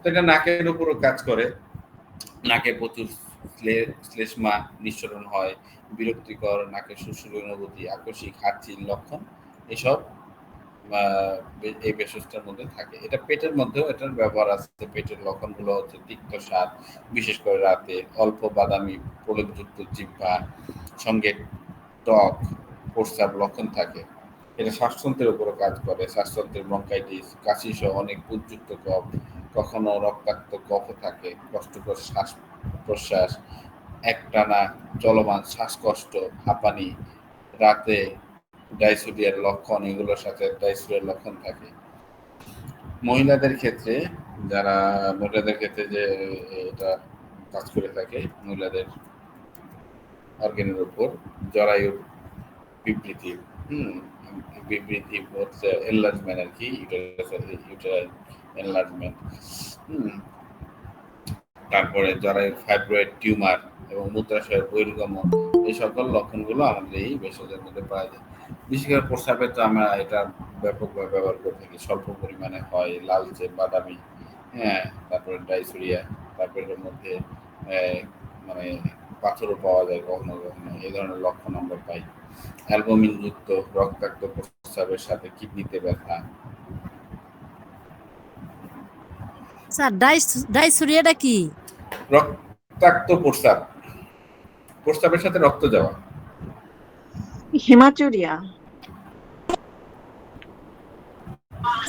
তো এটা নাকের উপরও কাজ করে, নাকে প্রচুর শ্লেষ্মা নিঃসরণ হয়, বিরক্তিকর নাকের সুরসুর অনুভূতি, আকস্মিক হাঁচির লক্ষণ, এসব এই ভেষজটার মধ্যে থাকে। এটা পেটের মধ্যেও এটার ব্যবহার আছে। পেটের লক্ষণগুলো হচ্ছে তিক্ত স্বাদ, বিশেষ করে রাতে, অল্প বাদামি প্রলেপযুক্ত জিহ্বা, সঙ্গে টক প্রস্রাব লক্ষণ থাকে। এটা শ্বাসতন্ত্রের উপরও কাজ করে, শ্বাসতন্ত্রের ব্রঙ্কাইটিস, কাশি সহ অনেক উদ্যুক্ত কফ, কখনো রক্তাক্ত কফ থাকে, কষ্টকর শ্বাস প্রশ্বাস, একটানা চলমান শ্বাসকষ্ট, হাঁপানি, রাতে ডাইসুরিয়ার লক্ষণ, এগুলোর সাথে ডাইসুরিয়ার লক্ষণ থাকে। মহিলাদের ক্ষেত্রে যে এটা কাজ করে থাকে, মহিলাদের অর্গানের উপর জরায়ুর বিবৃতি, হচ্ছে এনলার্জমেন্ট আর কি, ইউটেরাইন এনলার্জমেন্ট, তারপরে জরায়ুর ফাইব্রয়েড টিউমার এবং মূত্রাশয়ের বহির্গমন, এই সকল লক্ষণগুলো আমাদের এই ভেষজের মধ্যে পাওয়া যায়। বিশেষ করে প্রস্রাবে তো আমরা এটা ব্যাপকভাবে ব্যবহার করে থাকি, স্বল্প পরিমাণে হয়, লালচে বাদামি, তারপরে ডাইসুরিয়া, তারপরে এর মধ্যে মানে পাথরও পাওয়া যায় কখনো কখনো, এই ধরনের লক্ষণ আমরা পাই। অ্যালবুমিন যুক্ত রক্তাক্ত প্রস্রাবের সাথে কিডনিতে ব্যথা। স্যার ডাইসুরিয়াটা কি? রক্তাক্ত প্রস্রাবের সাথে রক্ত যাওয়া। হেমাচুরিয়া।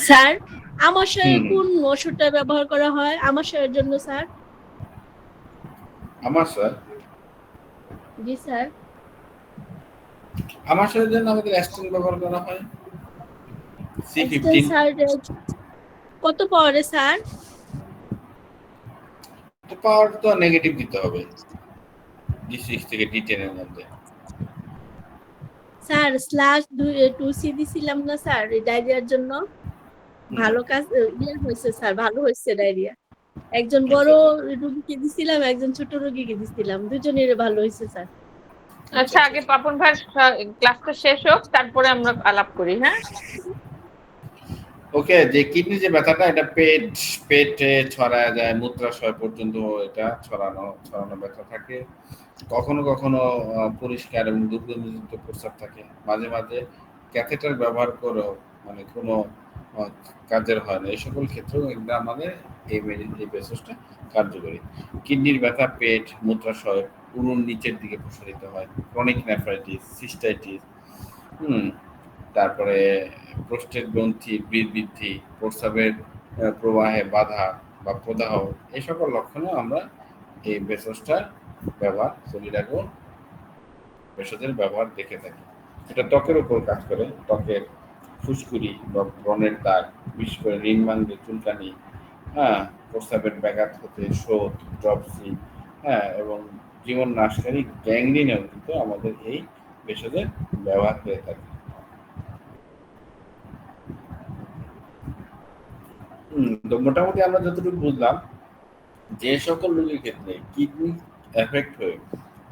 স্যার আমাশয়ে কোন ওষুধটা ব্যবহার করা হয় আমাশয়ের জন্য স্যার? আমাশয়? জি স্যার। আমাশয়ের জন্য আমাদের অ্যাস্পিরিন ব্যবহার করা হয়। C15 স্যার কত পাওয়ারে স্যার? তো পাওয়ার তো নেগেটিভ দিতে হবে, D6 থেকে D10 এর মধ্যে। স্যার /2C দিছিলাম না স্যার ডায়রিয়ার জন্য, ভালো কাজ হয়েছে স্যার, ভালো হয়েছে ডায়রিয়া। একজন বড় রোগীকে দিছিলাম, একজন ছোট রোগীকে দিছিলাম, দুজনের ভালো হয়েছে স্যার। আচ্ছা আগে পাপন ভাই ক্লাসটা শেষ হোক, তারপরে আমরা আলাপ করি। হ্যাঁ ওকে। যে কিডনি যে ব্যথাটা, এটা পেটে ছড়ায় যায়, মূত্রাশয় পর্যন্ত এটা ছড়ানো ব্যথা থাকে। কখনো কখনো পরিষ্কার এবং দুর্গন্ধযুক্ত প্রস্রাব থাকে। মাঝে মাঝে ক্যাথেটার ব্যবহার করেও মানে কোনো কাজের হয় না। এই সকল ক্ষেত্রেও কিন্তু আমাদের এই ভেষজটা কার্যকরী। কিডনির ব্যথা পেট, মূত্রাশয়, উনুন নিচের দিকে প্রসারিত হয়, ক্রনিক নেফ্রাইটিস, সিস্টাইটিস, তারপরে প্রোস্টেট গ্রন্থির বৃদ্ধি, প্রস্রাবের প্রবাহে বাধা বা প্রদাহ, এই সকল লক্ষণে আমরা এই ভেষজটার ব্যবহার, সলিডাগো ভেষজের ব্যবহার দেখে থাকি। এটা ত্বকের উপর কাজ করে, ত্বকের ফুসকুড়ি বা ব্রণের দাগ, বিশেষ করে ঋণমাঙ্গে চুলকানি, প্রস্রাবের ব্যাঘাত হতে শোথ, ড্রপসি, এবং জীবন নাশকারী গ্যাংগ্রিনেও কিন্তু আমাদের এই ভেষজের ব্যবহার হয়ে থাকে। তো মোটামুটি আমরা যতটুকু বুঝলাম, যে সকল রোগীর ক্ষেত্রে কিডনি এফেক্ট হয়ে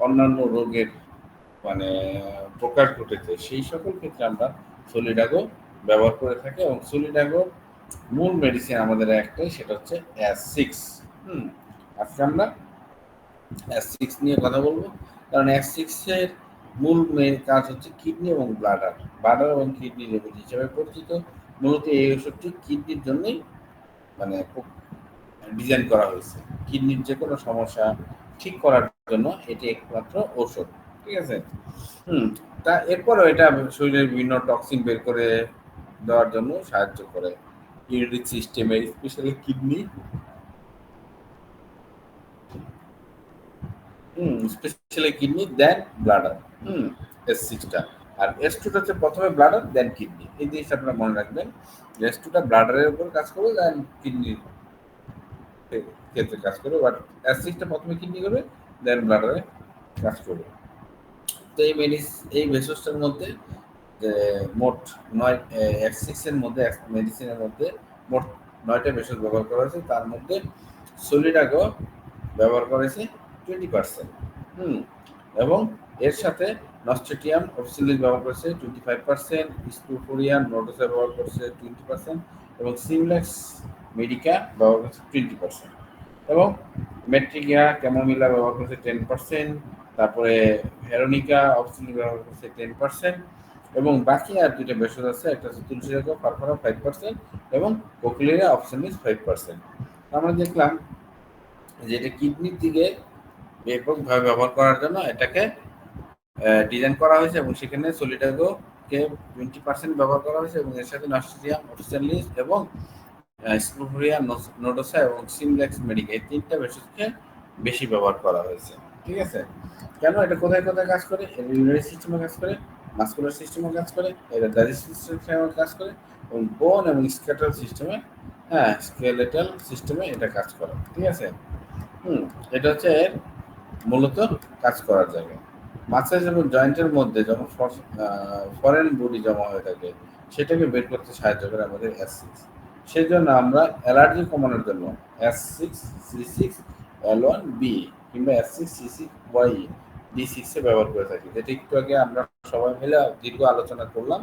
অন্যান্য রোগের মানে প্রকাশ ঘটেছে, সেই সকল ক্ষেত্রে আমরা সলিডাগো ব্যবহার করে থাকি। এবং সলিডাগো মূল মেডিসিন আমাদের একটাই, সেটা হচ্ছে S6। আজকে আমরা S6 নিয়ে কথা বলবো, কারণ S6 এর মূল মেন কাজ হচ্ছে কিডনি এবং ব্লাডার এবং কিডনি রেমেডি হিসেবে পরিচিত। মূলত এই ওষুধটি কিডনির জন্যই মানে ডিজাইন করা হয়েছে, কিডনির যে কোনো সমস্যা ঠিক করার জন্য এটি একমাত্র ঔষধ, ঠিক আছে। তা এরপরও এটা শরীরের বিভিন্ন টক্সিন বের করে দেওয়ার জন্য সাহায্য করে ইউরিক সিস্টেমে, স্পেশালি কিডনি, স্পেশালি কিডনি দেন ব্লাডার। S6টা আর S2টা হচ্ছে প্রথমে ব্লাডার দেন কিডনি, এই জিনিসটা আপনারা মনে রাখবেন। S2টা ব্লাডারের উপর কাজ করবে দেন কিডনির ক্ষেত্রে কাজ করবে, বাট S6টা প্রথমে কিডনি করবে দেন ব্লাডারে কাজ করবে। তো এই ভেষজটার মধ্যে মোট 9 S6 এর মধ্যে মেডিসিনের মধ্যে মোট 9টা ভেষজ ব্যবহার করা হয়েছে, তার মধ্যে সলিডাগো ব্যবহার করেছে 20%। এবং এর সাথে নস্ট্রেটিয়াম অফিসিয়ালি ব্যবহার করেছে 25%, স্পুফোরিয়ান নোডোসা ব্যবহার করেছে 20%, এবং সিমলেক্স মেডিকা ব্যবহার করেছে 20%, এবং মেট্রিকিয়া ক্যামোমিলা ব্যবহার করেছে 10%, তারপরে ভেরোনিকা অফিসিয়ালি ব্যবহার করেছে 10%, এবং বাকি আর দুইটা ভেষজ আছে, একটা হচ্ছে তুলসীরাগো ফারফারা 5% এবং কোকলিয়া অফিসিয়ালি 5%। আমরা দেখলাম যে এটা কিডনির দিকে ব্যাপকভাবে ব্যবহার করার জন্য এটাকে ডিজাইন করা হয়েছে, এবং সেখানে সলিডাগো কে 20% ব্যবহার করা হয়েছে, এবং এর সাথে নস্ট্রেটিয়াম অফিসিয়ালিস এবং স্পুফোরিয়া নোডোসা এবং সিমলেক্স মেডিকা এই তিনটা ভেষজকে বেশি ব্যবহার করা হয়েছে, ঠিক আছে। কেন এটা কোথায় কোথায় কাজ করে? ইউরিনারি সিস্টেমে কাজ করে, মাসকুলার সিস্টেমে কাজ করে, এটা ডাইজেস্টিভ সিস্টেমে কাজ করে, এবং বোন এবং স্কেলেটাল সিস্টেমে স্কেলেটাল সিস্টেমে এটা কাজ করে, ঠিক আছে। এটা হচ্ছে মূলত কাজ করার জায়গা। মাসেল এবং জয়েন্টের মধ্যে যখন ফরেন বডি জমা হয়ে থাকে সেটাকে বের করতে সাহায্য করে আমাদের S6। সেই জন্য আমরা অ্যালার্জি কমানোর জন্য S6C6L1B কিংবা S6C6Y D6 এ ব্যবহার করে থাকি, যেটা একটু আগে আমরা সবাই মিলে দীর্ঘ আলোচনা করলাম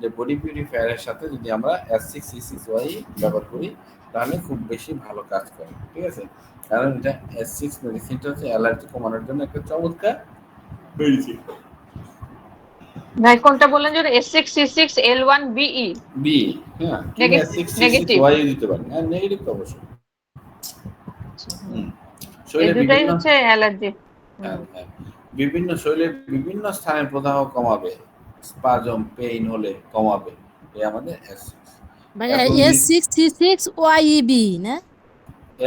যে বডি পিউরিফায়ারের সাথে যদি আমরা S6C6Y ব্যবহার করি তাহলে খুব বেশি ভালো কাজ করে, ঠিক আছে। কারণ এটা S6 মেডিসিনটা হচ্ছে অ্যালার্জি কমানোর জন্য একটা চমৎকার মেডিসিন। ভাই কোনটা বললেন যে S6C6L1BE বি, হ্যাঁ, S6C6Y দিতে পারেন, হ্যাঁ নেগেটিভ তো অবশ্যই। এই দুটাই হচ্ছে অ্যালার্জি। বিভিন্ন শরীরের বিভিন্ন স্থানে প্রদাহ কমাবে, স্পাজম পেইন হলে কমাবে, এই আমাদের S6। ভাই S6C6YEB না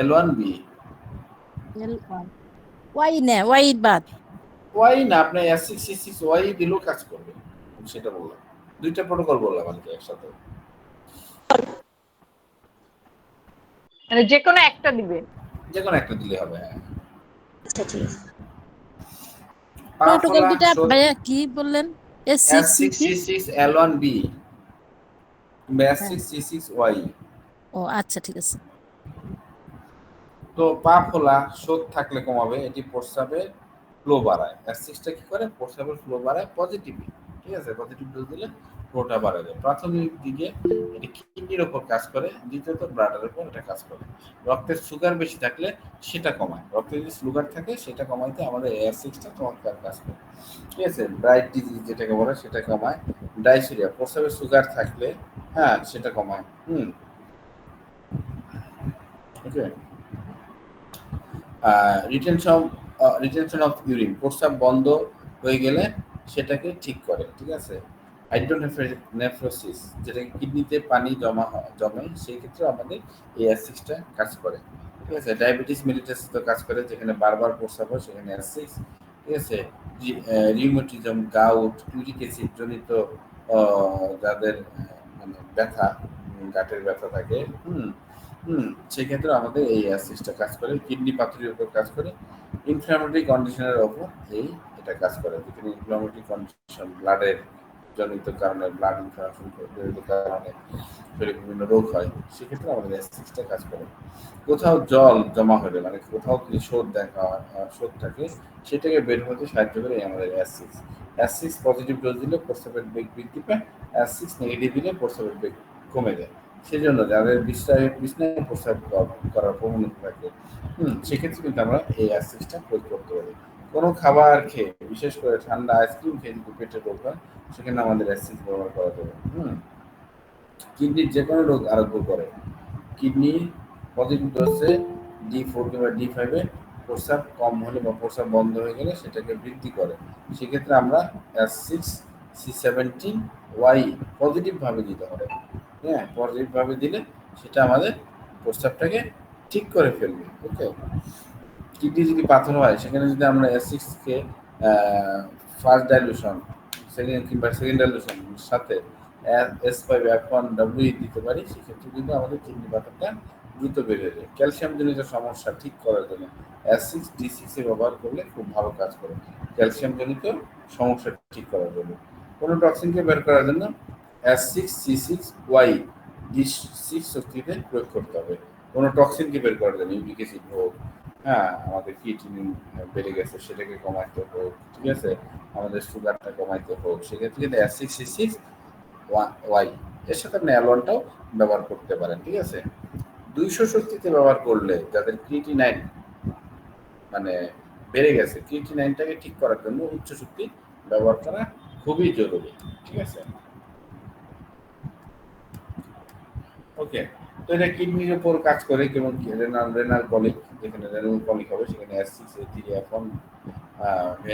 L1B L1 Y না Y বাদ Y না, আপনি S6C6Y দিলেও কাজ করবে, সেটা বললাম। দুইটা প্রোটোকল বললাম আর কি একসাথে, মানে যে কোনো একটা দিবে, যে কোনো একটা দিলে হবে। আচ্ছা ঠিক আছে। প্রোটোকল দুটো ভাইয়া কি বললেন? S6C6L1B কিংবা S6C6Y। ও আচ্ছা ঠিক আছে। তো পা ফোলা শোধ থাকলে কমাবে, এটি প্রস্রাবের ফ্লো বাড়ায়। S6টা কি করে? প্রস্রাবের ফ্লো বাড়ায় পজিটিভলি, ঠিক আছে। পজিটিভ ডোজ দিলে ফ্লোটা বাড়া যায়। প্রাথমিক দিকে এটি কিডনির উপর কাজ করে, দ্বিতীয়ত ব্লাডারের উপর এটা কাজ করে। রক্তের সুগার বেশি থাকলে সেটা কমায়, রক্তে যদি সুগার থাকে সেটা কমাইতে আমাদের S6টা চমৎকার কাজ করে, ঠিক আছে। ব্রাইট ডিজিজ যেটাকে বলে সেটা কমায়। ডায়সুরিয়া প্রস্রাবের সুগার থাকলে সেটা কমায়। ওকে। রিটেনশন অফ ইউরিন, প্রস্রাব বন্ধ হয়ে গেলে সেটাকে ঠিক করে, ঠিক আছে। হাইড্রোনেফ্রোসিস, যেটা কিডনিতে পানি জমে সেই ক্ষেত্রে আমাদের এই S6টা কাজ করে, ঠিক আছে। ডায়াবেটিস মেলিটাস তো কাজ করে, যেখানে বারবার প্রস্রাব হয় সেখানে S6, ঠিক আছে। রিউমেটিজম, গাউট, ইউরিক অ্যাসিড জনিত যাদের মানে ব্যথা, গাঁটের ব্যথা থাকে, সেই ক্ষেত্রে আমাদের এই S6টা কাজ করে। কিডনি পাথরের উপর কাজ করে। ইনফ্লামেটরি কন্ডিশনের উপর এটা কাজ করে, যেখানে ইনফ্লামেটরি কন্ডিশন ব্লাডের জনিত কারণে, ব্লাড ইনফ্লামেশন জনিত কারণে শরীরে বিভিন্ন রোগ হয়, সেক্ষেত্রে আমাদের S6টা কাজ করে। কোথাও জল জমা হলে, মানে কোথাও যদি শোধ থাকে সেটাকে বের হতে সাহায্য করে আমাদের S6। S6 পজিটিভ ডোজ দিলে প্রস্রাবের বেগ বৃদ্ধি পায়, S6 নেগেটিভ দিলে প্রস্রাবের বেগ কমে যায়। সেজন্য যাদের বিছনায় প্রস্রাব করার প্রবণতা থাকে সেক্ষেত্রে কিন্তু আমরা এই S6টা প্রয়োগ করতে পারি। কোনো খাবার খেয়ে, বিশেষ করে ঠান্ডা আইসক্রিম খেয়ে যদি পেটের রোগ হয় সেখানে আমাদের S6 ব্যবহার করা যাবে। কিডনির যে কোনো রোগ আরোগ্য করে। কিডনি পজিটিভ ডোজে D4 কিংবা D5 এ প্রস্রাব কম হলে বা প্রস্রাব বন্ধ হয়ে গেলে সেটাকে বৃদ্ধি করে। সেক্ষেত্রে আমরা S6 C17 Y পজিটিভ ভাবে দিতে হবে। হ্যাঁ, পজিটিভ ভাবে দিলে সেটা আমাদের প্রস্রাবটাকে ঠিক করে ফেলবে। ওকে, কিডনি যদি পাথর হয় সেখানে যদি আমরা S6 কে ফার্স্ট ডাইলুশন কিংবা সেকেন্ড ডাইলুশন সাথে S5F1W দিতে পারি, সেক্ষেত্রে কিন্তু আমাদের কিডনি পাথরটা দ্রুত বেড়ে যায়। ক্যালসিয়াম জনিত সমস্যা ঠিক করার জন্য S6 D6 এ ব্যবহার করলে খুব ভালো কাজ করে, ক্যালসিয়াম জনিত সমস্যা ঠিক করার জন্য। কোনো টক্সিনকে বের করার জন্য S6 C6Y D6 শক্তিতে প্রয়োগ করতে হবে। কোনো টক্সিনকে বের করার জন্য ইউরিক অ্যাসিড হোক, হ্যাঁ আমাদের কিডনি বেড়ে গেছে সেটাকে কমাইতে হোক, ঠিক আছে, আমাদের সুগারটা কমাইতে হোক, সেক্ষেত্রে কিন্তু S6 C6Y এর সাথে আপনি অ্যালনটাও ব্যবহার করতে পারেন। ঠিক আছে, 200 শক্তিতে ব্যবহার করলে যাদের ক্রিয়েটিনাইন মানে বেড়ে গেছে, ক্রিয়েটিনাইনটাকে ঠিক করার জন্য উচ্চ শক্তি ব্যবহার করা খুবই জরুরি। ঠিক আছে, ওকে। তো এটা কিডনির উপর কাজ করে, যেমন রেনাল কলিক, যেখানে রেনাল কলিক হবে সেখানে S6 A3F1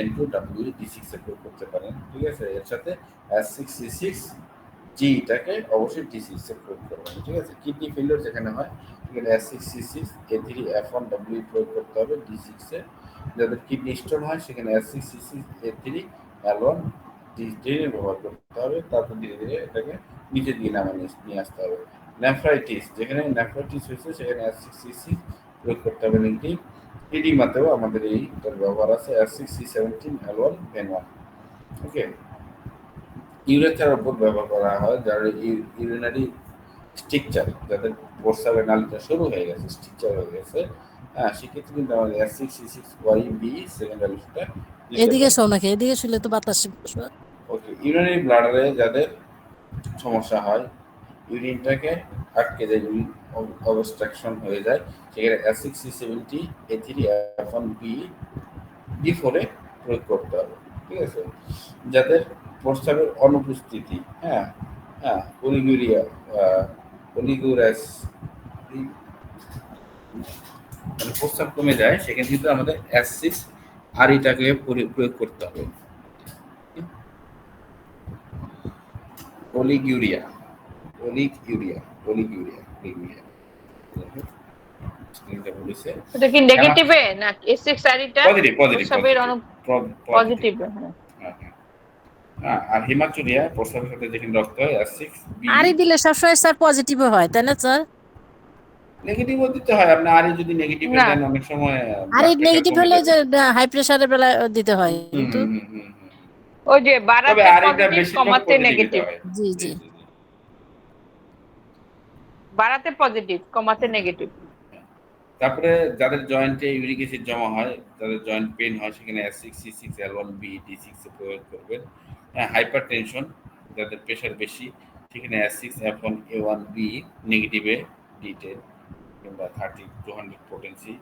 N2W D6 এ প্রয়োগ করতে পারেন। ঠিক আছে, এর সাথে S6 C6 G টাকে অবশ্যই D6 এ প্রয়োগ করবেন। ঠিক আছে, কিডনি ফেলিওর যেখানে হয় সেখানে S6 C6 A3F1W প্রয়োগ করতে হবে D6 এ। যাদের কিডনি স্টোন হয় সেখানে S6 C6 A3L1 D3 ব্যবহার করতে হবে। তারপর ধীরে ধীরে এটাকে নিচে দিয়ে নিয়ে আসতে হবে। নেফ্রাইটিস, যেখানে নেফ্রাইটিস হয়েছে সেখানে S6 C6 প্রয়োগ করতে হবে লিঙ্কটি। এডিমাতেও আমাদের এইটার ব্যবহার আছে S6 C17L1 N1। ওকে, ইউরেথার উপর ব্যবহার করা হয় যারা ইউরিনারি স্ট্রিকচার, যাদের প্রস্রাবের নালীটা শুরু হয়ে গেছে, স্ট্রিকচার হয়ে গেছে, হ্যাঁ সেক্ষেত্রে কিন্তু আমাদের S6 C6YB সেকেন্ড ডাইলুশনটা এদিকে শোন নাকি, এদিকে শুলে তো বাতাস। ওকে, ইউরিনারি ব্লাডারে যাদের সমস্যা হয়, ইউরিনটাকে আটকে যায়, ইউরিন অবস্ট্রাকশন হয়ে যায়, সেখানে S6 C70 A3F1B D4 এ প্রয়োগ করতে হবে। ঠিক আছে, যাদের প্রস্রাবের অনুপস্থিতি, হ্যাঁ হ্যাঁ অলিগুরাস মানে প্রস্রাব কমে যায়, সেখানে কিন্তু আমাদের S6 REটাকে প্রয়োগ করতে হবে। অলিগুরিয়া স্ক্রিনটা বলেছে এটা কি নেগেটিভে না S6 আরিটা পজিটিভ প্রস্রাবের পজিটিভ? হ্যাঁ, আর হিমাচুরিয়া প্রস্রাবের সাথে যেখানে রক্ত হয় S6 B আরই দিলে সবসময় স্যার পজিটিভ হয়, তাই না স্যার? নেগেটিভও দিতে হয়। আপনি আরই যদি নেগেটিভ না। দেন অনেক সময় আরই নেগেটিভ হলে যে হাই প্রেসারের বেলা দিতে হয় হুম, কিন্তু। হুম, হুম, হুম, হুম। ওই যে তবে বাড়াতে আরইটা পজিটিভ বেশি কমাতে নেগেটিভ, জি জি। বাড়াতে পজিটিভ কমাতে নেগেটিভ। তারপরে যাদের জয়েন্টে ইউরিক অ্যাসিড জমা হয়, যাদের জয়েন্ট পেইন হয়, সেখানে S6 C6L1B D6 এ প্রয়োগ করবেন। হাইপার টেনশন, যাদের প্রেশার বেশি, সেখানে S6 F1A1B নেগেটিভে D10 কিংবা 30-200 পোটেন্সি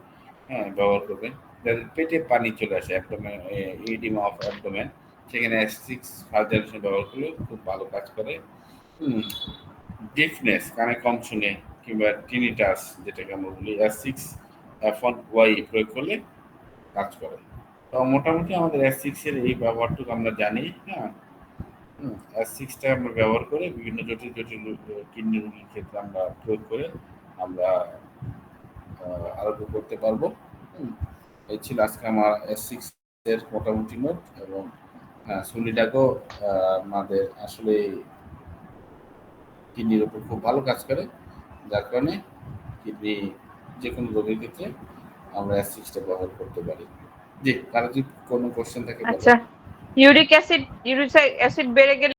ব্যবহার করবেন। যাদের পেটে পানি চলে আসে, অ্যাবডোমেন এডিমা অফ অ্যাবডোমেন, সেখানে S6 ফার্স্ট ডাইলুশন ব্যবহার করলে খুব ভালো কাজ করে। ডিফনেস, কানে কম শুনে কিংবা টিনিটাস যেটাকে আমরা বলি, S6 F1Y প্রয়োগ করলে কাজ করে। তো মোটামুটি আমাদের S6 এর এই ব্যবহারটুকু আমরা জানি। হ্যাঁ, S6টা আমরা ব্যবহার করে বিভিন্ন জটিল কিডনি রোগীর ক্ষেত্রে আমরা প্রয়োগ করে আমরা আরোগ্য করতে পারবো। এই ছিল আজকে আমার S6 এর মোটামুটি নোট। এবং সুলিডাকও আমাদের আসলে কিডনির উপর খুব ভালো কাজ করে, যার কারণে কিডনি যে কোনো রোগের ক্ষেত্রে আমরা S6টা ব্যবহার করতে পারি। জি, কারো যদি কোনো কোশ্চেন থাকে? আচ্ছা, ইউরিক অ্যাসিড বেড়ে গেলে